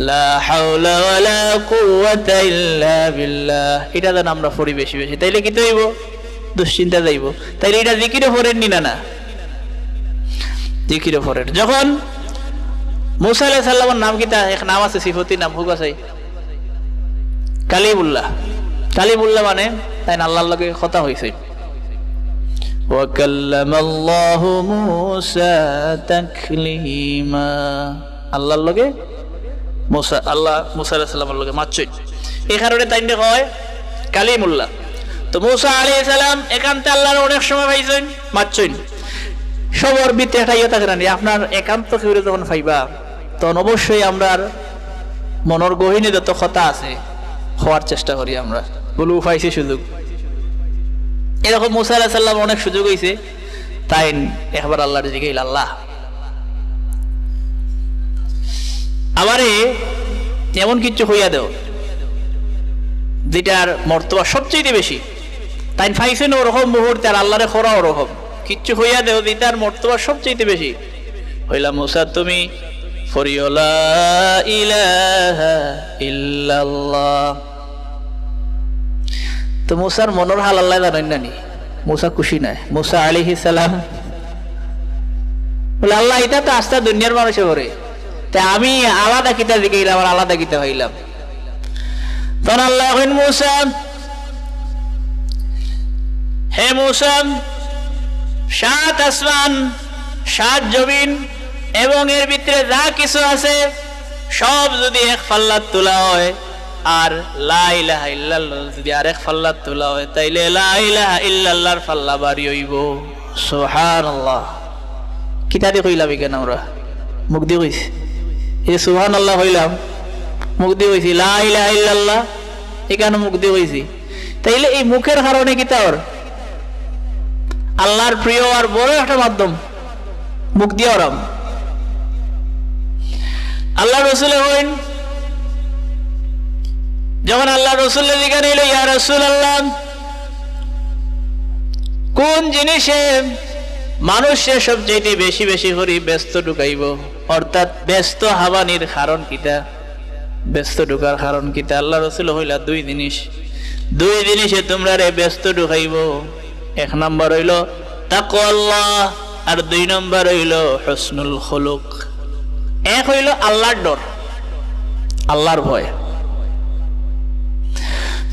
লা হাওলা ওয়ালা কুওয়াতা ইল্লা বিল্লাহ, এটা যেন আমরা পড়ি বেশি বেশি, তাইলে কি হইব? দুশ্চিন্তা যাইব। তাইলে এটা জিকিরে পড়েন নি? না, জিকিরে পড়েন। যখন মুসা আলাইহিস সালামের নাম কিতা? এক নাম আছে, সিফতি নাম হুক আছে, কালিমুল্লাহ। কালিমুল্লাহ মানে তাই আল্লাহর লগে কথা হইছে। ওয়া কাল্লামাল্লাহু মূসা তাকলিমা, আল্লাহর লগে মুসা, আল্লাহ মুসা আলাইহিস সালামের লগে মাতছেন, এই কারণে তাইনে কয় কালিমুল্লাহ। তো মুসা আলাইহিস সালাম একান্তে আল্লাহর অনেক সময় পাইছেন, মাতছেন। সবার ভিতরে একটা ইয়ে থাকে না, আপনার একান্ত কেউ যখন পাইবা তখন অবশ্যই আমরা মনের গহীনে যত কথা আছে হওয়ার চেষ্টা করি আমরা, বলু পাইছি সুযোগ। এরকম মুসা আলাইহিস সালাম অনেক সুযোগ হয়েছে, তাই একবার আল্লাহর দিকে আল্লাহ আমারে এমন কিছু হইয়া দেও যেটার মর্তবা সবচেয়ে বেশি, তাই পাইছেন ওরকম মুহূর্তে, আর আল্লাহরে খরা ওরকম কিচ্ছু হইয়া দেও যেটার মর্তবা সবচেয়ে বেশি। হইলা মুসা তুমি ফরিও লা ইলাহা ইল্লাল্লাহ। তো মুসার মনের হাল আল্লাহ জানেন না নি, মুসা খুশি নাই। মুসা আলাইহিস সালাম বলে আল্লাহ এটা তো আস্থা দুনিয়ার মানুষে করে, তাই আমি আলাদা কিতা দিকে গেলাম, আর আলাদা কিতা হইলাম। তখন আল্লাহ কইন মুসা, হে মুসা, 7 আসমান 7 জমিন এবং এর ভিতরে যা কিছু আছে সব যদি এক ফাল্লাত তোলা হয়, আর লা ইলাহা ইল্লাল্লাহ যদি আরেক ফাল্লাত তোলা হয়, তাইলে লা ইলাহা ইল্লাল্লাহর ফাল্লা বাড়ি হইব। সুবহানাল্লাহ। কিতা দিয়ে কইলাম কেন আমরা? মুখ দিয়ে কইছি, এই সুবহানাল্লাহ হইলাম মুখ দিয়ে কইছি, লা ইলাহা ইল্লাল্লাহ এখানে মুখ দিয়ে কইছি। তাইলে এই মুখের কারণে কিতা ওর আল্লাহর প্রিয় আর বড় একটা মাধ্যম, মুখ দিয়ে ওরাম। আল্লাহ রসুল হইন যখন আল্লাহ রসুল্লাহ জিজ্ঞাসা নিল, ইয়া রাসূলুল্লাহ কোন জিনিসে মানুষের সবচেয়ে বেশি বেশি করে ব্যস্ত ঢুকাইব, অর্থাৎ ব্যস্ত হাবানির কারণ কিতা, ব্যস্ত ঢুকার কারণ কিতা? আল্লাহ রসুল হইলা 2 জিনিস, 2 জিনিসে তোমরা রে ব্যস্ত ঢুকাইব। 1 নম্বর হইল তাকওয়াল্লাহ, আর 2 নম্বর হইল হুসনুল খুলুক। এক হইল আল্লাহর ডর, আল্লাহর ভয়।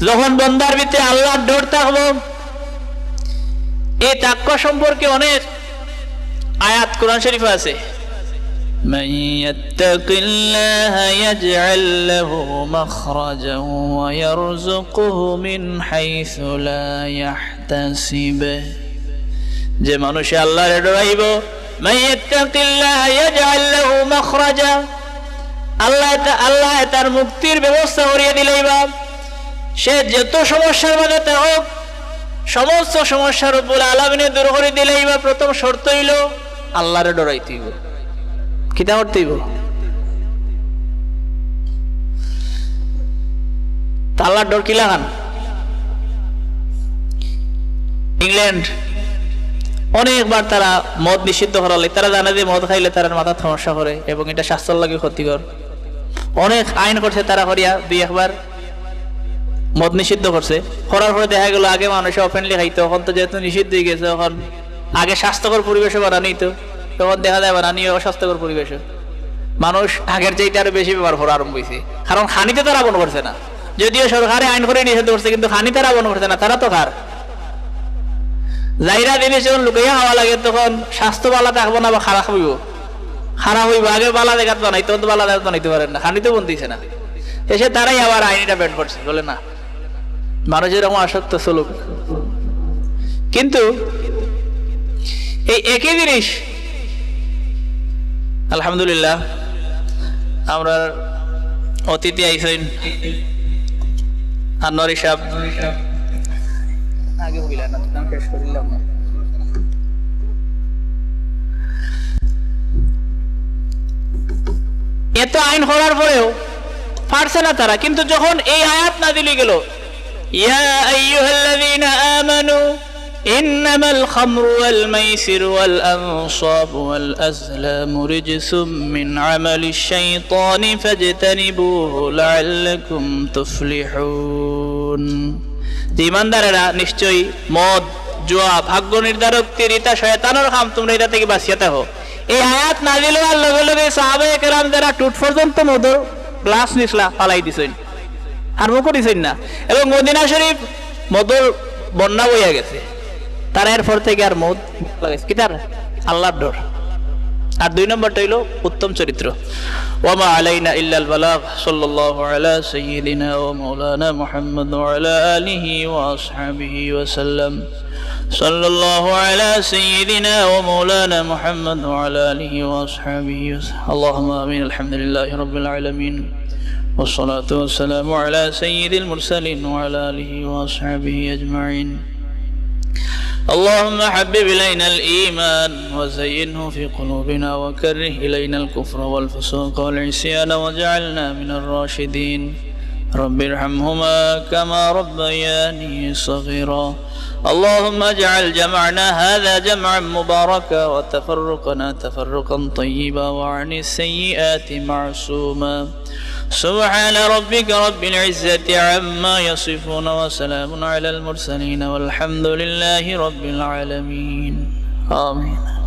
যখন বান্দার ভিতরে আল্লাহর ডর থাকবো, এই তাকওয়া সম্পর্কে অনেক আয়াত কোরআন শরীফে আছে। মান ইয়াত্তাকিল্লাহা ইয়াজআল লাহু মাখরাজান ওয়া ইয়ারযুকুহু মিন হাইসু লা ইয়াহতাসিব। যে মানুষ আল্লাহরে ডরাইব, মান ইয়াত্তাকিল্লাহা ইয়াজআল লাহু মাখরাজা, আল্লাহ তার মুক্তির ব্যবস্থা করিয়ে দিলেইবা। সে যত সমস্যার মধ্যে থাকুক, সমস্ত সমস্যার রব্বুল আলামিন দূর করে দিলেইবা। প্রথম শর্ত হইল আল্লাহরে ডরাইতে হইব। কিতা করতে হইব? আল্লাহর ডর কি লাগান? ইংল্যান্ড অনেকবার তারা মদ নিষিদ্ধ করালে, তারা জানে যে মদ খাইলে তারা মাথা সমস্যা করে এবং এটা স্বাস্থ্যের লাগে ক্ষতিকর। অনেক আইন করছে তারা করিয়া, 2 একবার মদ নিষিদ্ধ করছে। করার পরে দেখা গেল আগে মানুষে ওপেনলি খাইতো, এখন তো যেহেতু নিষিদ্ধ হয়ে গেছে, এখন আগে স্বাস্থ্যকর পরিবেশে বানানি তো, তখন দেখা যায় বানানি অস্বাস্থ্যকর পরিবেশে মানুষ আগের চাইতে আরো বেশি ব্যবহার করা আরম্ভ হয়েছে। কারণ খানিতে তারা বন করছে না, যদিও সরকারে আইন করে নিষিদ্ধ করছে, কিন্তু খানি তারা বন করছে না, তারা তো খার যাইরা জিনিস যখন লুকাইয়া খাওয়া লাগে তখন স্বাস্থ্য বালা থাকবো না বা খারাপ হইব, খারাপ হইব। আগে বালা দেখাত বানাইতো, বালা দেখাত বানাইতে পারেন না, খানিতে বনতেছে না, এসে তারাই আবার আইনটা ব্যান করছে, বলে না মানুষের এরকম আসক্ত চলুক। কিন্তু এই একই জিনিস আলহামদুলিল্লাহ আমরা অতিথি আইছেন আনোয়ারি সাহেব, আগে হইলা না নাম শেষ করিলাম না। এত আইন করার পরেও পারছে না তারা। কিন্তু যখন এই আয়াত নাযিল গেল, ইয়া আইয়ুহাল্লাযীনা আমানু ইন্নামাল খামরু ওয়াল মাইসিরু ওয়াল আনসাবু ওয়াল আজলামু রিজসুম মিন আমালিশ শাইতানি ফাজতানিবুহু লাআল্লাকুম তুফলিহুন। ঈমানদারেরা নিশ্চয়ই মদ, জুয়া, ভাগ্য নির্ধারক, তিরিতা, শয়তানের কাম, তোমরা এটা থেকে বাঁচিয়ে থাকো। এই আয়াত নাজিল হওয়ার লগে লগে সাহাবায়ে কেরাম যারা টুট পর্যন্ত মধুর গ্লাস নিছলা ফালাই দিছেন আর মুখ দিছেন না, এবং মদিনা শরীফ মধুর বন্যা বইয়া গেছে, তারা এরপর থেকে আর মদ লাগাইছে কি তার আল্লাহর ডর। আর 2 নম্বরটা হইল উত্তম চরিত্র। ওয়ামা আলাইনা ইল্লাল বালাগ সাল্লাল্লাহু আলা সাইয়্যিদিনা ওয়া মাওলানা মুহাম্মদ ওয়া আলা আলিহি ওয়া আসহাবিহি ওয়া সাল্লাম। সাল্লাল্লাহু আলা সাইয়্যিদিনা ওয়া মাওলানা মুহাম্মদ ওয়া আলা আলিহি ওয়া আসহাবিহি ওয়া সাল্লাম। আল্লাহুম্মা আমিন। আলহামদুলিল্লাহি রাব্বিল আলামিন। والصلاة والسلام على سيد المرسلين وعلى آله وأصحابه أجمعين. اللهم حبب إلينا الإيمان وزينه في قلوبنا وكره إلينا الكفر والفسوق والعصيان واجعلنا من الراشدين. رب ارحمهما كما ربياني صغيرا. اللهم اجعل جمعنا هذا جمعا مباركا وتفرقنا تفرقا طيبا وعن السيئات معصوما. سبحان ربك رب العزة عما يصفون وسلام على المرسلين والحمد لله رب العالمين. آمين.